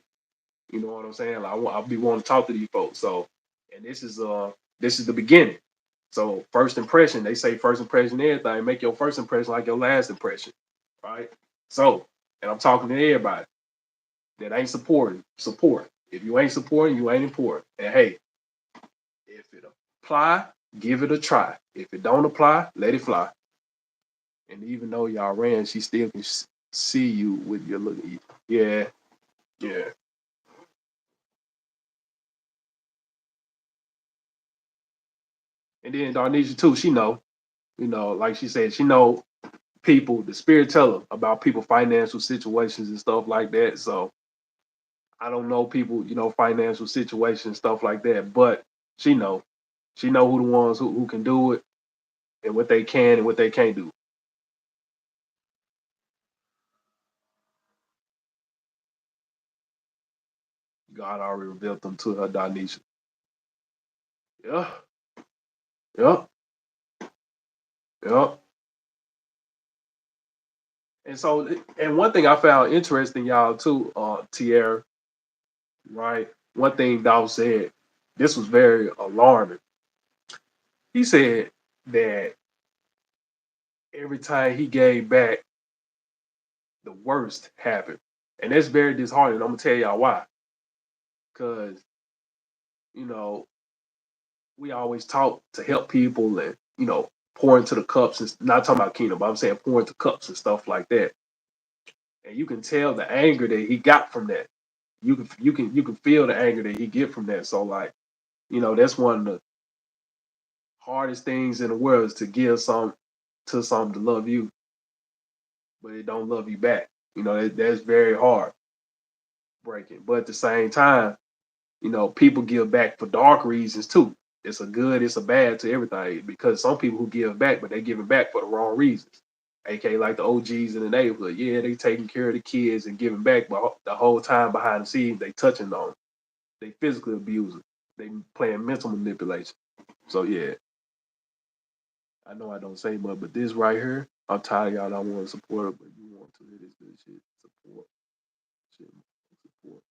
Speaker 2: You know what I'm saying? Like, I'll be wanting to talk to these folks. So, and this is the beginning. So first impression, they say first impression everything. Make your first impression like your last impression, right? So, and I'm talking to everybody that ain't supporting. Support. If you ain't supporting, you ain't important. And hey, if it apply, give it a try. If it don't apply, let it fly. And even though y'all ran, she still can see you with your look. Yeah, yeah. And then Darnisha too, she know, like she said, she know people, the spirit tell her about people financial situations and stuff like that. So I don't know people, financial situations, stuff like that, but she know. She know who the ones who can do it and what they can and what they can't do. God already revealed them to her, Donisha. Yeah, yeah, yeah. And so, and one thing I found interesting, y'all, too, Tierra, right? One thing Dow said, this was very alarming. He said that every time he gave back, the worst happened. And that's very disheartening. I'm gonna tell y'all why. Because, you know, we always talk to help people and, pour into the cups and not talking about kingdom, but I'm saying pour into cups and stuff like that. And you can tell the anger that he got from that. You can feel the anger that he get from that. So like, that's one of the hardest things in the world is to give some to some to love you, but it don't love you back. That's very hard breaking. But at the same time, people give back for dark reasons too. It's a good, it's a bad to everything because some people who give back, but they give it back for the wrong reasons. AK like the OGs in the neighborhood. Yeah, they taking care of the kids and giving back, but the whole time behind the scenes, they touching on them. They physically abusing. They playing mental manipulation. So yeah, I know I don't say much, but this right here, I'm tired of y'all. I want to support it, but you want to hear this good shit. Support. Shit. Support.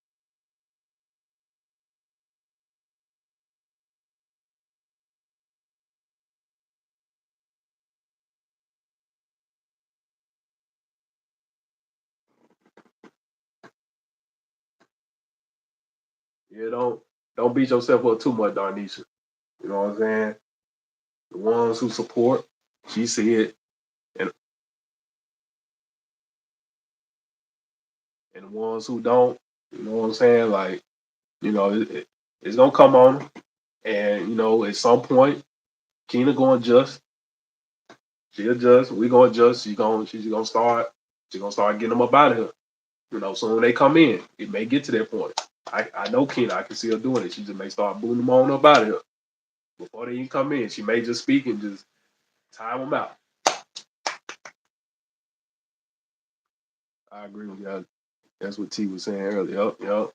Speaker 2: Yeah, don't beat yourself up too much, Darnisha. You know what I'm saying? The ones who support, she see it, and the ones who don't, you know what I'm saying? Like, it's gonna come on them, and at some point, Keena gonna adjust. She adjust. We gonna adjust. She's gonna start getting them up out of here. So when they come in, it may get to that point. I know Keena. I can see her doing it. She just may start booting them on up out of here before they even come in. She may just speak and just time them out. I agree with you. That's what T was saying earlier. Yup, yup.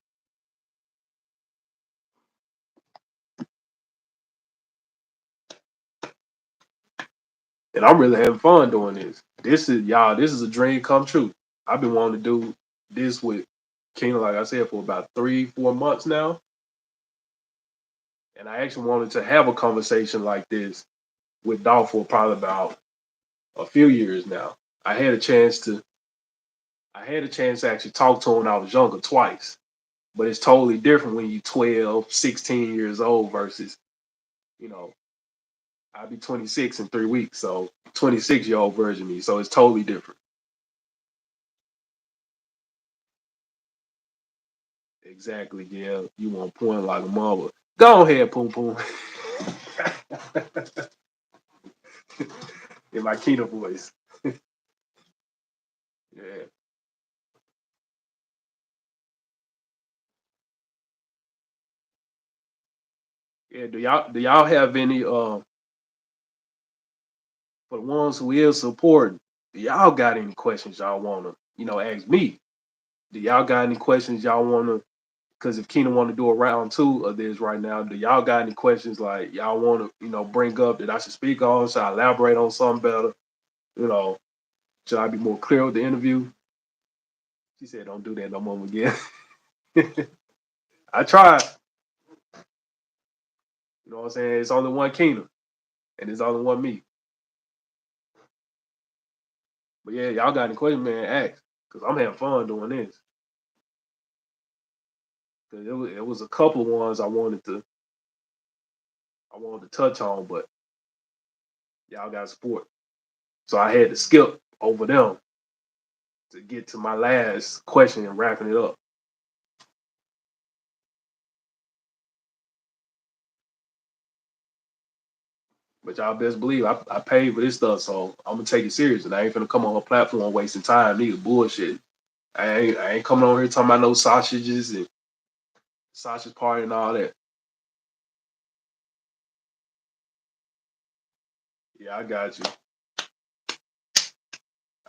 Speaker 2: And I'm really having fun doing this. This is y'all. This is a dream come true. I've been wanting to do this with Keena, like I said, for about 3, 4 months now. And I actually wanted to have a conversation like this with Dolph for probably about a few years now. I had a chance to actually talk to him when I was younger twice. But it's totally different when you're 12, 16 years old versus, you know, I'll be 26 in 3 weeks. So 26-year-old version of me. So it's totally different. Exactly, yeah. You want point like a mother. Go ahead, Poom Poom. In my Keena voice. Yeah. Yeah. Do y'all have any for the ones who is supporting, do y'all got any questions y'all wanna, ask me? Do y'all got any questions y'all wanna, because if Keena wanna do a round two of this right now, do y'all got any questions like y'all wanna, bring up that I should speak on? Should I elaborate on something better? You know, should I be more clear with the interview? She said don't do that no more again. I tried. You know what I'm saying? It's only one Keena and it's only one me. But yeah, y'all got any questions, man, ask. Cause I'm having fun doing this. Cause it was a couple of ones I wanted to touch on, but y'all got support. So I had to skip over them to get to my last question and wrapping it up. But y'all best believe I paid for this stuff, so I'm gonna take it serious. And I ain't finna come on a platform wasting time, neither bullshit. I ain't coming on here talking about no sausages and sausage party and all that. Yeah, I got you.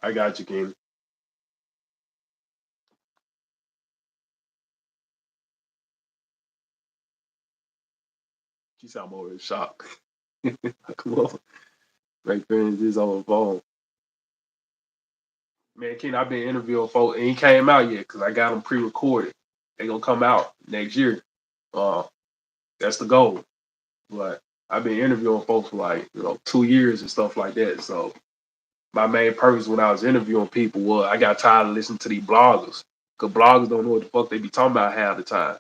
Speaker 2: I got you, King. She sound more in shock. Come on, make friends this on the phone. Man, King, I've been interviewing folks, and he came out yet because I got them pre-recorded. They gonna come out next year. Uh, that's the goal. But I've been interviewing folks for like 2 years and stuff like that. So my main purpose when I was interviewing people was I got tired of listening to these bloggers because bloggers don't know what the fuck they be talking about half the time.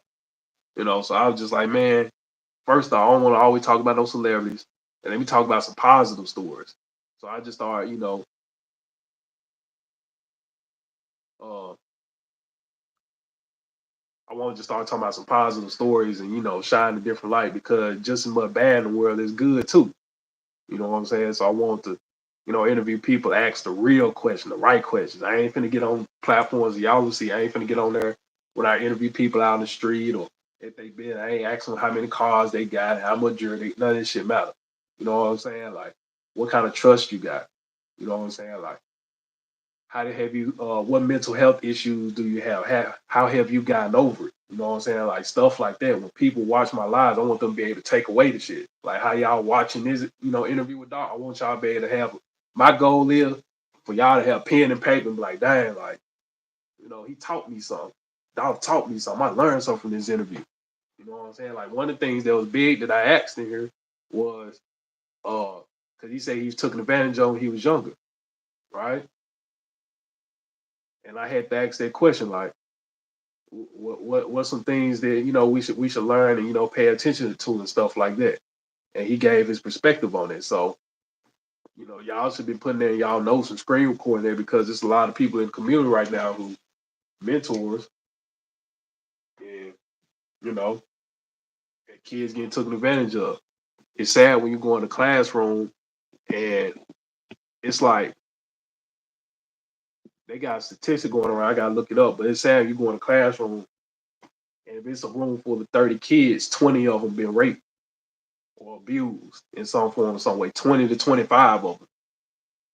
Speaker 2: So I was just like, man, first off, I don't want to always talk about no celebrities, and let me talk about some positive stories. So I just started, uh, I wanted to start talking about some positive stories and shine a different light because just as much bad in the world is good too. You know what I'm saying? So I want to, interview people, ask the real question, the right questions. I ain't finna get on platforms y'all will see. I ain't finna get on there when I interview people out in the street or if they been. I ain't asking them how many cars they got, how much jewelry. None of this shit matter. You know what I'm saying? Like, what kind of trust you got? You know what I'm saying? Like, how to have you? What mental health issues do you have? How have you gotten over it? You know what I'm saying? Like stuff like that. When people watch my lives, I want them to be able to take away the shit. Like how y'all watching this, interview with Doc. I want y'all to be able to have. My goal is for y'all to have pen and paper and be like, dang, like, he taught me something. Doc taught me something. I learned something from this interview. You know what I'm saying? Like one of the things that was big that I asked in here was, because he said he was taken advantage of when he was younger, right? And I had to ask that question, like, What's some things that we should learn and pay attention to and stuff like that. And he gave his perspective on it. So y'all should be putting in y'all notes and screen recording there because there's a lot of people in the community right now who mentors and you know and kids getting taken advantage of. It's sad when you go in the classroom and it's like they got a statistic going around. I gotta look it up, but it's sad you go in the classroom and if it's a room full of 30 kids, 20 of them been raped or abused in some form or some way. 20 to 25 of them.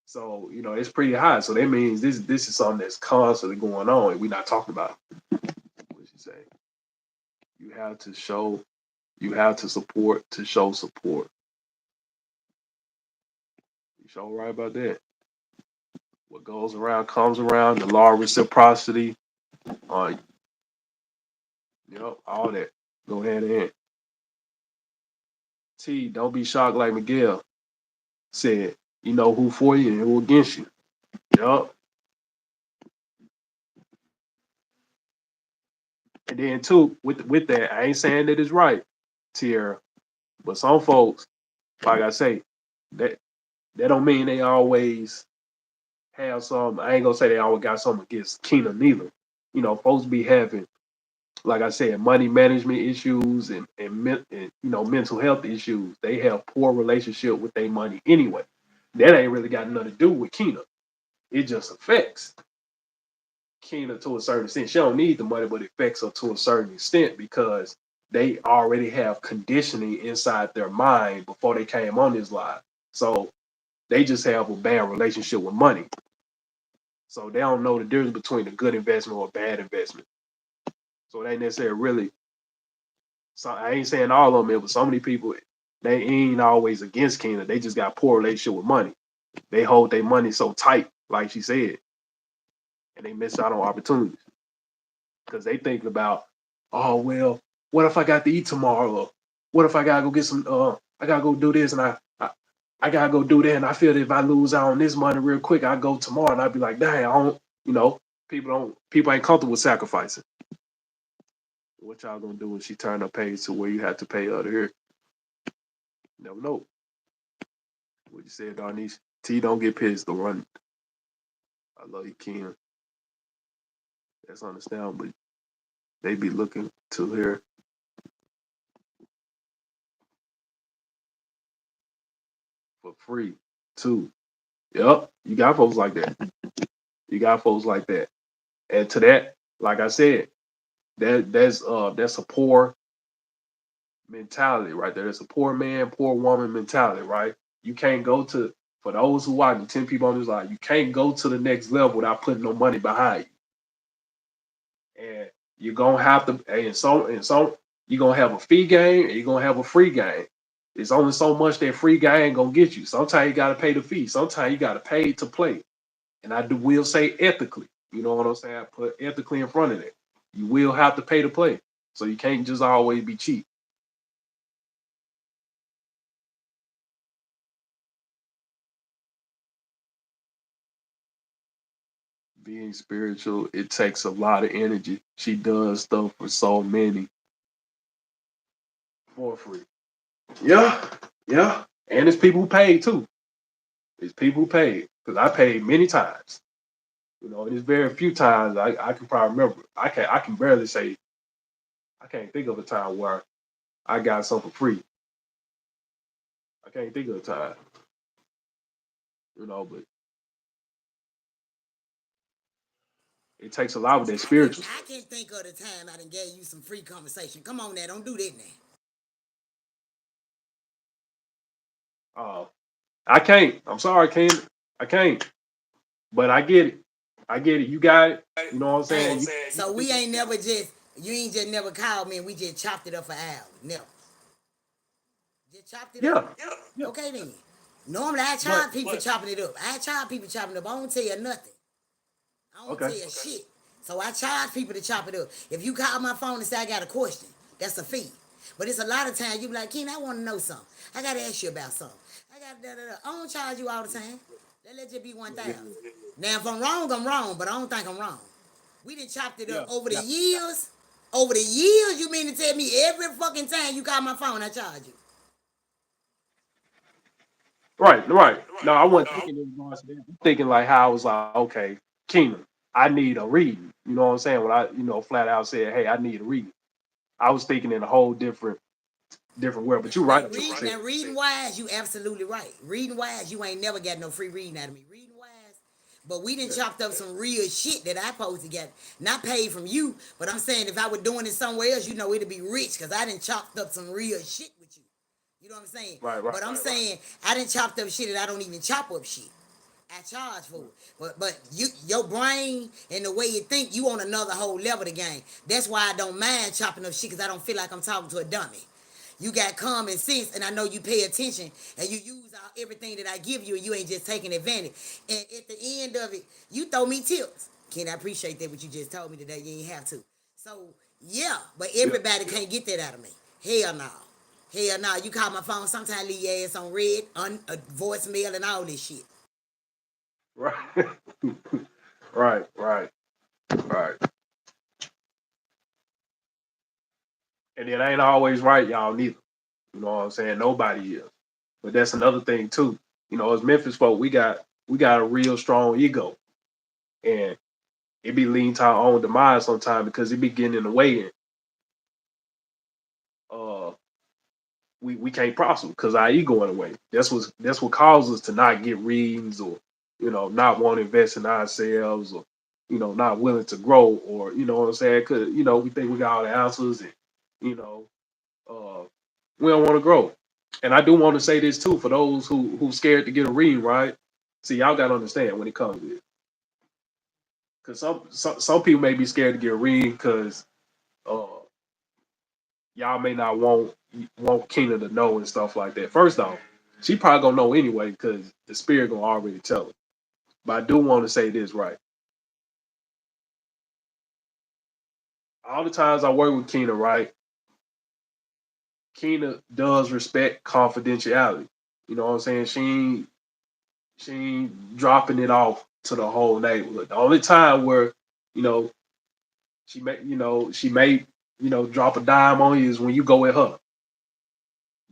Speaker 2: So it's pretty high. So that means this is something that's constantly going on, and we're not talking about it. What you say? You have to show. You have to support to show support. You sure right about that. What goes around comes around. The law of reciprocity. Uh, all that. Go hand in hand. T, don't be shocked like Miguel said. You know who for you and who against you. Yup. And then too, with that, I ain't saying that it's right, Tierra, but some folks, like I say, that that don't mean they always have some. I ain't gonna say they always got something against Keenan neither. Folks be having, like I said, money management issues and mental health issues. They have poor relationship with their money anyway. That ain't really got nothing to do with Keena. It just affects Keena to a certain extent. She don't need the money, but it affects her to a certain extent because they already have conditioning inside their mind before they came on this live. So they just have a bad relationship with money. So they don't know the difference between a good investment or a bad investment. So they ain't necessarily really. So I ain't saying all of them, but so many people they ain't always against Keena. They just got poor relationship with money. They hold their money so tight, like she said, and they miss out on opportunities because they thinking about, oh well, what if I got to eat tomorrow? Or what if I gotta go get some? I gotta go do this, and I gotta go do that, and I feel that if I lose out on this money real quick, I go tomorrow, and I'd be like, dang, I don't, people ain't comfortable with sacrificing. What y'all gonna do when she turn her page to where you have to pay her to hear? Never know. What you said, Darnice? T, don't get pissed. Don't run. I love you, Ken. That's understandable, but they be looking to hear for free too. Yep, you got folks like that. You got folks like that. And to that, like I said, that's a poor mentality right there. It's a poor man, poor woman mentality, right? You can't go to for those who watch the 10 people on this line, you can't go to the next level without putting no money behind you. And you're gonna have to and so you're gonna have a fee game and you're gonna have a free game. It's only so much that free game gonna get you. Sometimes you gotta pay the fee, sometimes you gotta pay to play. And will say ethically. You know what I'm saying? I put ethically in front of it. You will have to pay to play. So you can't just always be cheap. Being spiritual, it takes a lot of energy. She does stuff for so many for free. Yeah, yeah. And it's people who paid too. It's people who paid. Because I paid many times. And it's very few times I can probably remember. I can barely say I can't think of a time where I got something for free. I can't think of a time. But it takes a lot with that spiritual
Speaker 1: I
Speaker 2: stuff.
Speaker 1: can't think of the time I done gave you some free conversation. Come on now, don't do that now.
Speaker 2: Uh, I can't. I'm sorry, Ken. I can't. But I get it. I get it. You got it. You know what I'm saying?
Speaker 1: So we ain't never just you ain't just never called me and we just chopped it up for hours. Never. Just chopped it
Speaker 2: Yeah.
Speaker 1: up.
Speaker 2: Yeah.
Speaker 1: Okay then. Normally I
Speaker 2: But
Speaker 1: charge people for chopping it up. I charge people chopping it up. I don't tell you nothing. I don't tell
Speaker 2: okay.
Speaker 1: you shit. So I charge people to chop it up. If you call my phone and say I got a question, that's a fee. But it's a lot of times you be like, Ken, I want to know something. I got to ask you about something. I got da da da. I don't charge you all the time. Let just be 1,000. Now if I'm wrong, but I don't think I'm wrong. We done chopped it up
Speaker 2: Yeah,
Speaker 1: over the
Speaker 2: yeah.
Speaker 1: years. Over the years, you mean to tell me every fucking time you call my phone, I charge you?
Speaker 2: Right, right. No, I wasn't thinking in regards to that. I'm thinking like how I was like, okay, Kingdom, I need a reading. You know what I'm saying? When I, flat out said, hey, I need a reading. I was thinking in a whole different world. But you're right. What you said.
Speaker 1: Now reading wise, you absolutely right. Reading wise, you ain't never got no free reading out of me. Reading wise, but we done
Speaker 2: Yeah.
Speaker 1: chopped up some real shit that I supposed to get, not paid from you. But I'm saying if I were doing it somewhere else, it'd be rich because I done chopped up some real shit with you. You know what I'm saying?
Speaker 2: Right, right.
Speaker 1: But I'm saying I done chopped up shit that I don't even chop up shit. I charge for it. But your brain and the way you think, you on another whole level of the game. That's why I don't mind chopping up shit because I don't feel like I'm talking to a dummy. You got common sense, and I know you pay attention, and you use everything that I give you, and you ain't just taking advantage. And at the end of it, you throw me tips. Ken, I appreciate that what you just told me today. You ain't have to. So yeah, but
Speaker 2: Yeah.
Speaker 1: everybody can't get that out of me. Hell no. Hell no. You call my phone, sometimes leave your ass on red, a voicemail, and all this shit.
Speaker 2: Right. Right, right, right. And it ain't always right, y'all, neither. You know what I'm saying? Nobody is. But that's another thing too. As Memphis folk, we got a real strong ego. And it be leading to our own demise sometimes because it be getting in the way and uh we can't prosper because our ego in the way. That's what causes us to not get readings or not want to invest in ourselves or not willing to grow or what I'm saying because we think we got all the answers and you know uh we don't want to grow. And I do want to say this too for those who scared to get a reading, right? See, y'all got to understand when it comes to it because some people may be scared to get a reading because uh y'all may not want Kina to know and stuff like that. First off, she probably gonna know anyway because the spirit gonna already tell her. But I do want to say this right. All the times I work with Kina, right? Kina does respect confidentiality. You know what I'm saying? She ain't dropping it off to the whole neighborhood. The only time where you know she may drop a dime on you is when you go with her.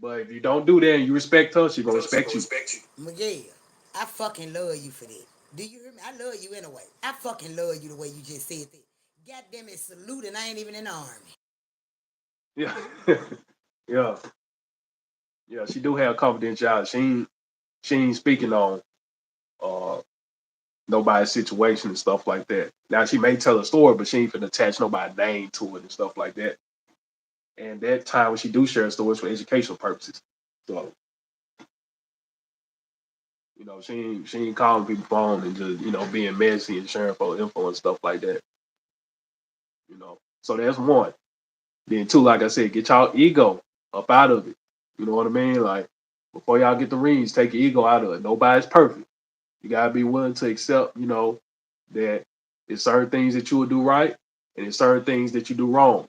Speaker 2: But if you don't do that and you respect her, she gonna respect you.
Speaker 1: Miguel, I fucking love you for that. Do you hear me? I love you anyway. I fucking love you the way you just said that. God damn it, salute, and I ain't even in the army.
Speaker 2: Yeah. Yeah. Yeah, she do have confidentiality. She ain't speaking on uh nobody's situation and stuff like that. Now she may tell a story, but she ain't finna attach nobody's name to it and stuff like that. And that time when she do share stories for educational purposes. So, she ain't calling people phone and just, being messy and sharing for info and stuff like that. So that's one. Then two, like I said, get y'all ego up out of it. You know what I mean? Like before y'all get the rings, take your ego out of it. Nobody's perfect. You gotta be willing to accept, that there's certain things that you will do right and there's certain things that you do wrong.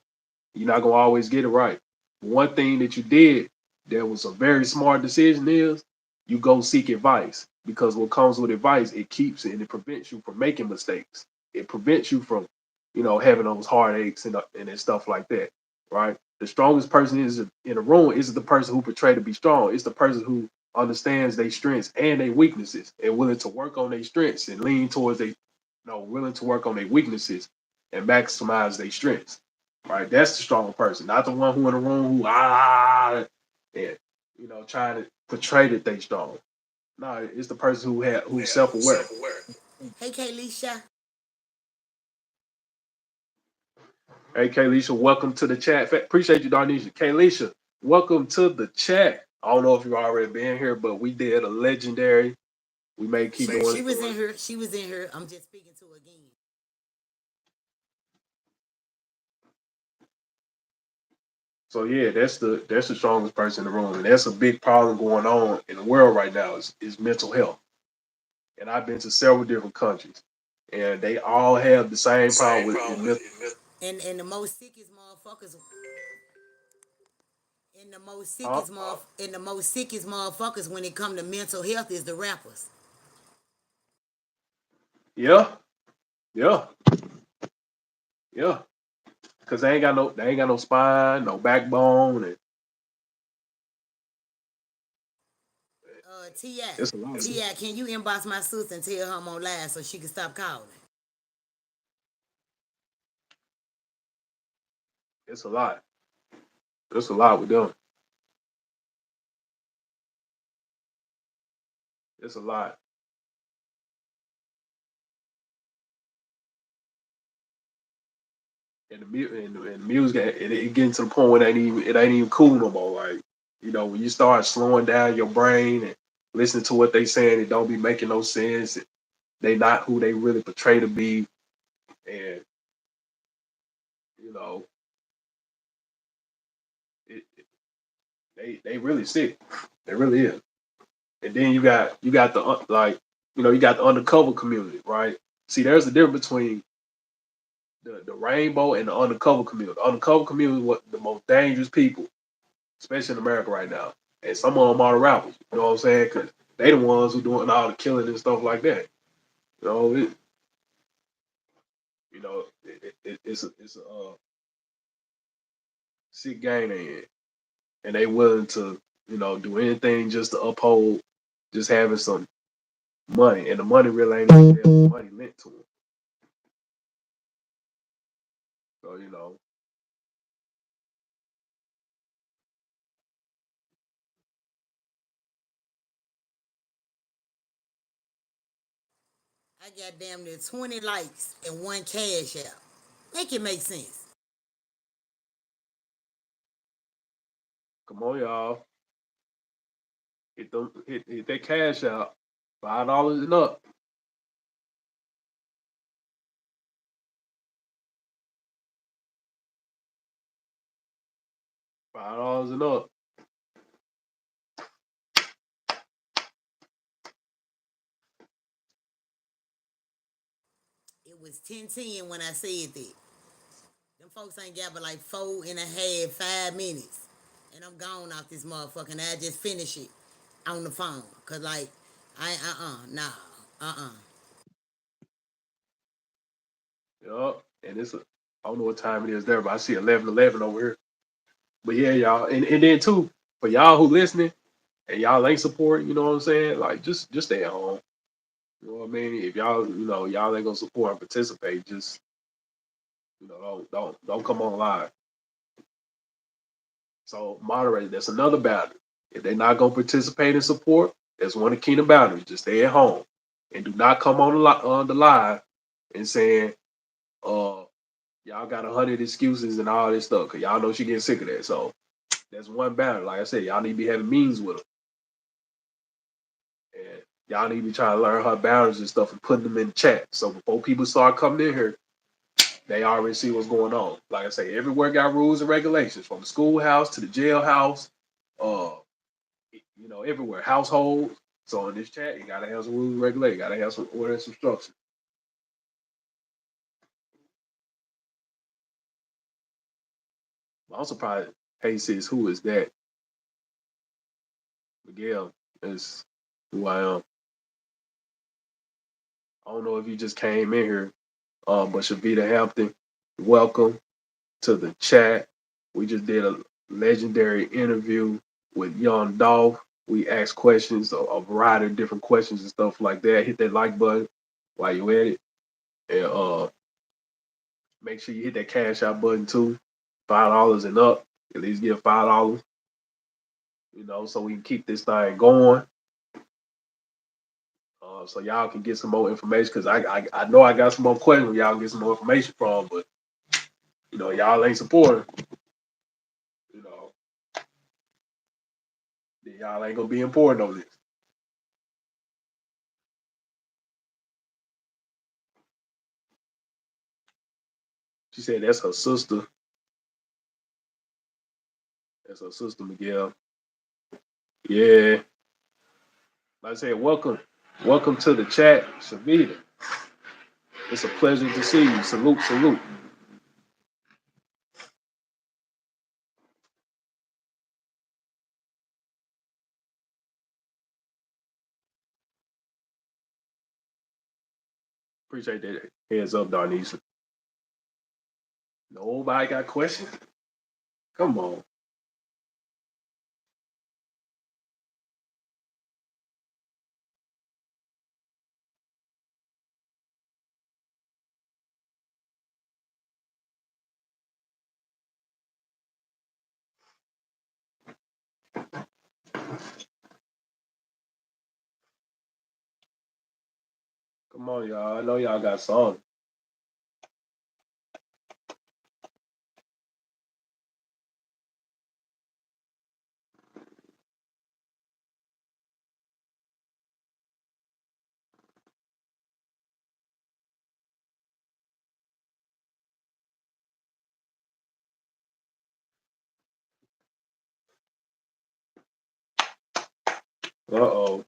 Speaker 2: You're not gonna always get it right. One thing that you did that was a very smart decision is you go seek advice because what comes with advice, it keeps it and it prevents you from making mistakes. It prevents you from, having those heartaches and stuff like that, right? The strongest person is in a room isn't the person who portray to be strong. It's the person who understands their strengths and their weaknesses and willing to work on their strengths and lean towards willing to work on their weaknesses and maximize their strengths. Right? That's the strong person, not the one who in the room who and trying to portray that they strong. No, it's the person who's self aware.
Speaker 1: Hey, Kaylisha.
Speaker 2: Hey, Kaylisha, welcome to the chat. Appreciate you, Darnisha. Kaylisha, welcome to the chat. I don't know if you've already been here, but we did a legendary. We may keep doing
Speaker 1: She
Speaker 2: it.
Speaker 1: was in here. She was in here. I'm just speaking to her again.
Speaker 2: So yeah, that's the strongest person in the room, and that's a big problem going on in the world right now is mental health. And I've been to several different countries, and they all have the same problem with mental.
Speaker 1: And the most sickest motherfuckers, and the most
Speaker 2: Huh?
Speaker 1: sickest and the most sickest motherfuckers when it come to mental health is the rappers.
Speaker 2: Yeah, yeah. Yeah, because they ain't got no spine, no backbone, and
Speaker 1: T.I.
Speaker 2: it's a lot of them.
Speaker 1: T.I., can you inbox my sister and tell her I'm on live so she can stop calling?
Speaker 2: It's a lot. It's a lot with them. It's a lot. And the music, it getting to the point where it ain't even cool no more. Like, when you start slowing down your brain and listening to what they saying, it don't be making no sense. They not who they really portray to be, and you know, it, they really sick. They really is. And then you got the like, you got the undercover community, right? See, there's a difference between the rainbow and the undercover community. The undercover community is what the most dangerous people, especially in America right now. And some of them are the rappers. You know what I'm saying? Because they the ones who doing all the killing and stuff like that. You know, it's a sick gang they in, and they willing to do anything just to uphold just having some money, and the money really ain't even there. The money lent to them. So
Speaker 1: I got damn near 20 likes and one cash out. Make it make sense.
Speaker 2: come on, y'all, hit that cash out, $5 and up. $5 and up.
Speaker 1: It was 10:10 when I said that. Them folks ain't got but like 4.5, 5 minutes. And I'm gone off this motherfucker and I just finish it on the phone. Cause like, nah,
Speaker 2: Yup. And I don't know what time it is there, but I see 11:11 over here. But yeah, y'all, and then too, for y'all who listening and y'all ain't supporting, you know what I'm saying? Like, just stay at home. You know what I mean? If y'all ain't gonna support and participate, just don't come on live. So moderate. That's another boundary. If they're not gonna participate and support, that's one of the key boundaries. Just stay at home and do not come on the live and saying, uh, y'all got 100 excuses and all this stuff, cause y'all know she getting sick of that. So that's one boundary. Like I said, y'all need to be having meetings with her, and y'all need to be trying to learn her boundaries and stuff and putting them in the chat. So before people start coming in here, they already see what's going on. Like I say, everywhere got rules and regulations, from the schoolhouse to the jailhouse, uh, everywhere, households. So in this chat, you gotta have some rules and regulations, you gotta have some order and some structure. I'm surprised. Hey sis, who is that? Miguel is who I am. I don't know if you just came in here, but Shavita Hampton, welcome to the chat. We just did a legendary interview with Young Dolph. We asked questions, a variety of different questions and stuff like that. Hit that like button while you at it, and make sure you hit that cash out button too. $5 and up. At least give $5. So we can keep this thing going. So y'all can get some more information, because I know I got some more questions y'all can get some more information from, but y'all ain't supporting. You know, then y'all ain't gonna be important on this. She said that's her sister. That's her sister, Miguel. Yeah. Like I said, welcome to the chat, Shavita. It's a pleasure to see you. Salute, salute. Appreciate that heads up, Darnisa. Nobody got questions. Come on. Come on, y'all. I know y'all got songs. Uh-oh.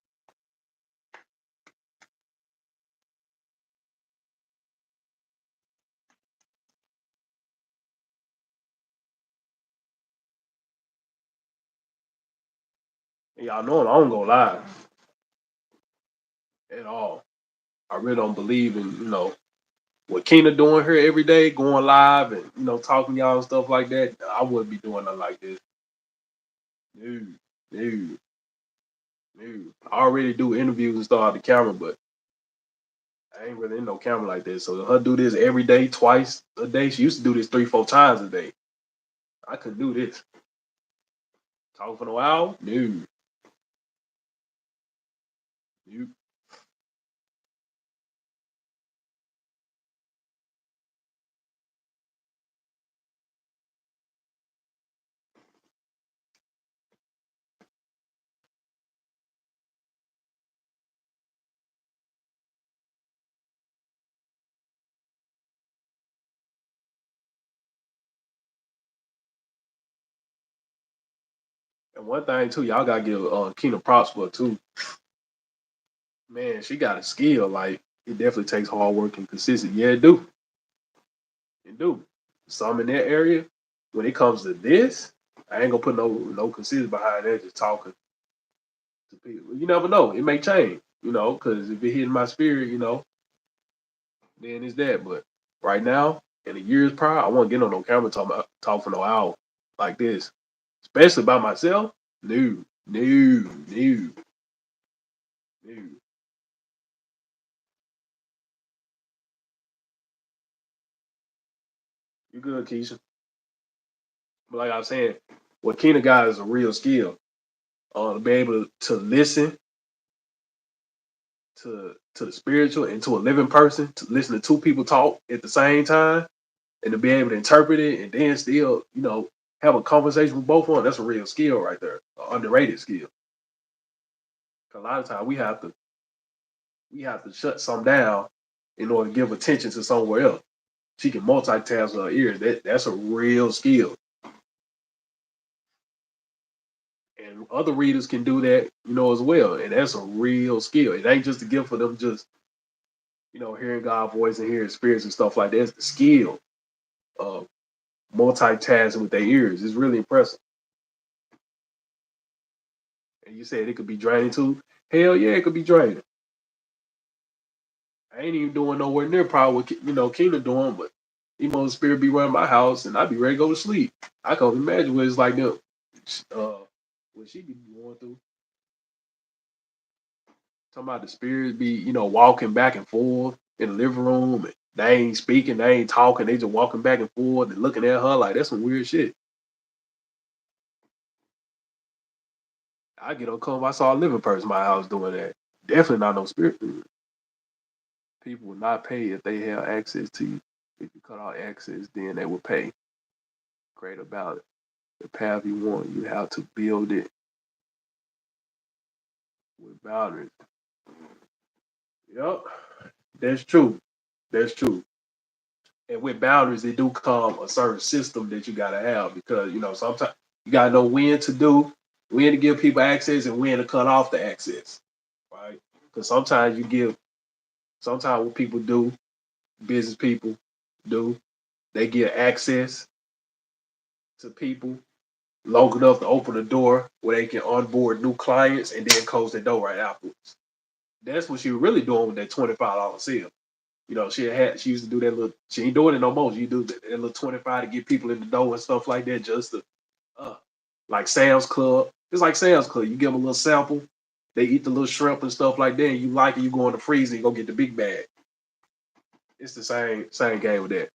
Speaker 2: Y'all know I don't go live at all. I really don't believe in, what Keena doing here every day, going live and, talking to y'all and stuff like that. I wouldn't be doing nothing like this. No, no, no. I already do interviews and stuff on the camera, but I ain't really in no camera like this. So her do this every day, twice a day. She used to do this 3, 4 times a day. I couldn't do this. Talk for no hour? No. You. And one thing too, y'all gotta give Keena props for too. Man, she got a skill. Like it definitely takes hard work and consistency. Yeah, it do. It do. Some in that area. When it comes to this, I ain't gonna put no consistency behind that. Just talking to people. You never know. It may change. Because if it hit my spirit, then it's that. But right now, in the years prior, I won't get on no camera talk for no hour like this, especially by myself. No, no, no, no. You good, Keisha? But like I was saying, what Keena got is a real skill. To be able to listen to the spiritual and to a living person, to listen to two people talk at the same time, and to be able to interpret it and then still, have a conversation with both of them. That's a real skill right there, an underrated skill. 'Cause a lot of times we have to shut some down in order to give attention to somewhere else. She can multitask her ears. That's a real skill. And other readers can do that, as well. And that's a real skill. It ain't just a gift for them just, hearing God's voice and hearing spirits and stuff like that. It's the skill of multitasking with their ears. It's really impressive. And you said it could be draining too. Hell yeah, it could be draining. I ain't even doing nowhere near probably what Keena doing, but the spirit be running my house and I be ready to go to sleep. I can not imagine what it's like them. What she be going through. Talking about the spirits be, walking back and forth in the living room and they ain't speaking, they ain't talking, they just walking back and forth and looking at her like that's some weird shit. I get uncomfortable. I saw a living person in my house doing that. Definitely not no spirit. People will not pay if they have access to you. If you cut off access, then they will pay. Great about it. The path you want, you have to build it with boundaries. Yep, that's true. That's true. And with boundaries, it do come a certain system that you gotta have because sometimes you gotta know when to do, when to give people access, and when to cut off the access, right? Because sometimes what people do, business people do, they get access to people long enough to open the door where they can onboard new clients and then close the door right afterwards. That's what you're really doing with that $25 sale. You know, she used to do that little. She ain't doing it no more. She do that little 25 to get people in the door and stuff like that. Just to, uh, like Sam's Club. It's like Sam's Club. You give them a little sample. They eat the little shrimp and stuff like that. And you like it, you go in the freezer and go get the big bag. It's the same game with that.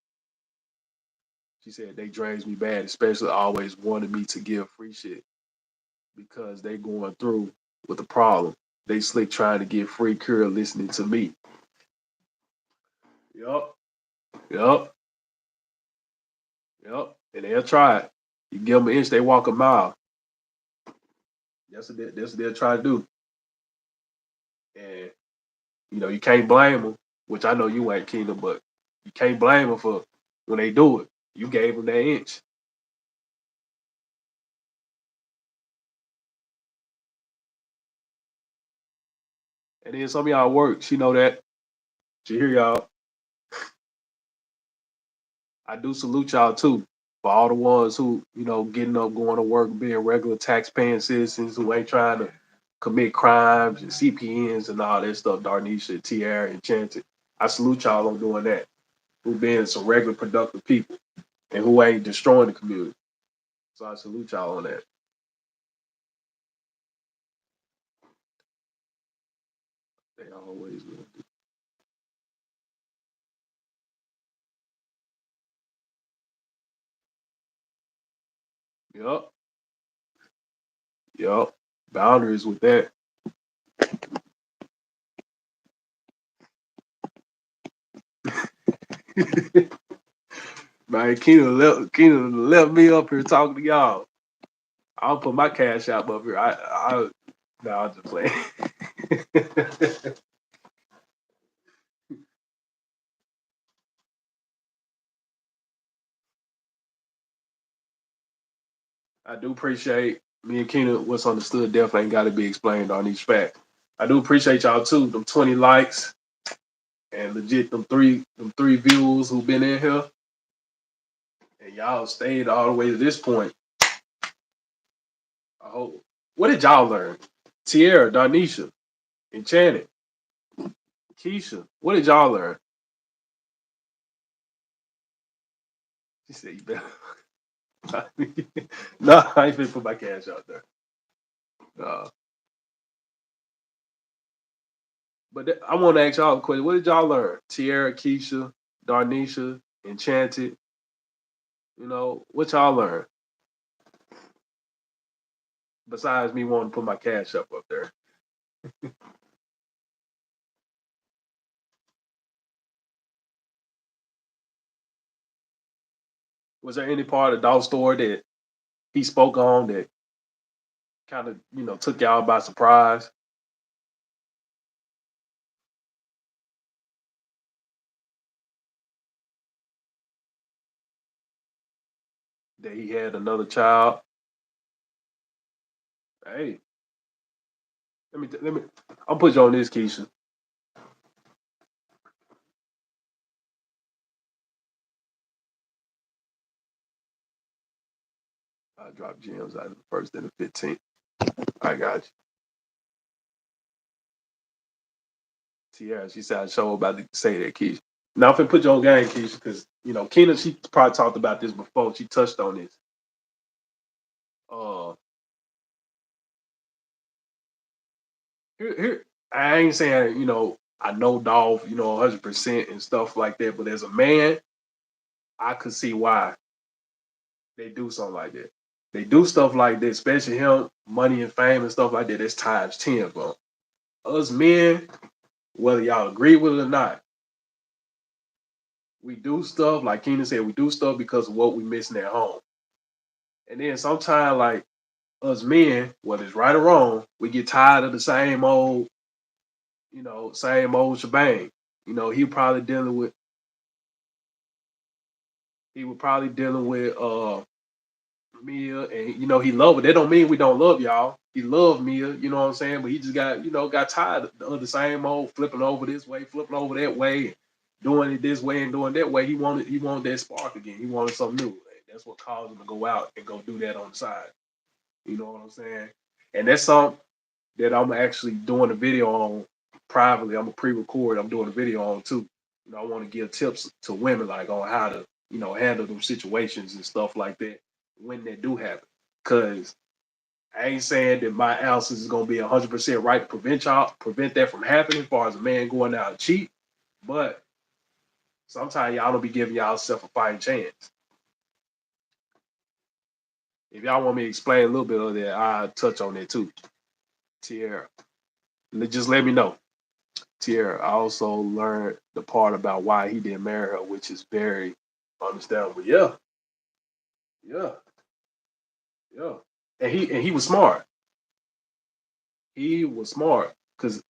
Speaker 2: She said they drains me bad, especially always wanted me to give free shit because they going through with the problem. They slick trying to get free cure listening to me. Yup, yup, yup. And they'll try it. You give them an inch, they walk a mile. That's what they'll try to do. And you know, you can't blame them, which I know you ain't Kingdom, but you can't blame them for when they do it. You gave them that inch. And then some of y'all work. She know that. She hear y'all. I do salute y'all too for all the ones who, you know, getting up, going to work, being regular tax paying citizens who ain't trying to commit crimes and CPNs and all that stuff, Darnisha, Tierra, Enchanted. I salute y'all on doing that. Who being some regular productive people and who ain't destroying the community. So I salute y'all on that. They always will. Yup. Yup. Boundaries with that. Man, Keena left me up here talking to y'all. I'll put my cash app up here. No, I'm just playing. I do appreciate me and Keena. What's understood definitely ain't got to be explained on each fact. I do appreciate y'all too. Them 20 likes and legit them three views who been in here and y'all stayed all the way to this point. I hope. What did y'all learn? Tierra, Darnisha, Enchanted, Keisha. What did y'all learn? She said you better. No, I ain't finna put my cash out there. Uh, but I want to ask y'all a question. What did y'all learn? Tierra, Keisha, Darnisha, Enchanted. You know, what y'all learn? Besides me wanting to put my cash up there. Was there any part of Dog Story that he spoke on that kind of, you know, took y'all by surprise? That he had another child? Hey, let me I'll put you on this, Keisha. I dropped gems out of the first and the 15th. I got you. Tierra, she said I show about to say that, Keisha. Now I'm finna put you on game, Keisha, because you know, Keena, she probably talked about this before. She touched on this. Uh here I ain't saying, you know, I know Dolph, you know, 100% and stuff like that, but as a man, I could see why they do something like that. They do stuff like that, especially him, money and fame and stuff like that. That's times 10, bro. Us men, whether y'all agree with it or not, we do stuff, like Keenan said, we do stuff because of what we missing at home. And then sometimes, like us men, whether it's right or wrong, we get tired of the same old, you know, same old shebang. You know, he was probably dealing with Mia, and you know he loved it. That don't mean we don't love y'all. He loved Mia, you know what I'm saying? But he just got, you know, got tired of the same old flipping over this way, flipping over that way, doing it this way and doing that way. He wanted that spark again. He wanted something new. That's what caused him to go out and go do that on the side. You know what I'm saying? And that's something that I'm actually doing a video on privately. I'm a pre-record. I'm doing a video on too. I want to give tips to women like on how to, handle them situations and stuff like that when they do happen. Cause I ain't saying that my answers is gonna be 100% right to prevent that from happening as far as a man going out and cheat. But sometimes y'all don't be giving y'all self a fighting chance. If y'all want me to explain a little bit of that, I'll touch on that too. Tierra, just let me know. Tierra, I also learned the part about why he didn't marry her, which is very understandable. Yeah, yeah, yeah. And he was smart. He was smart because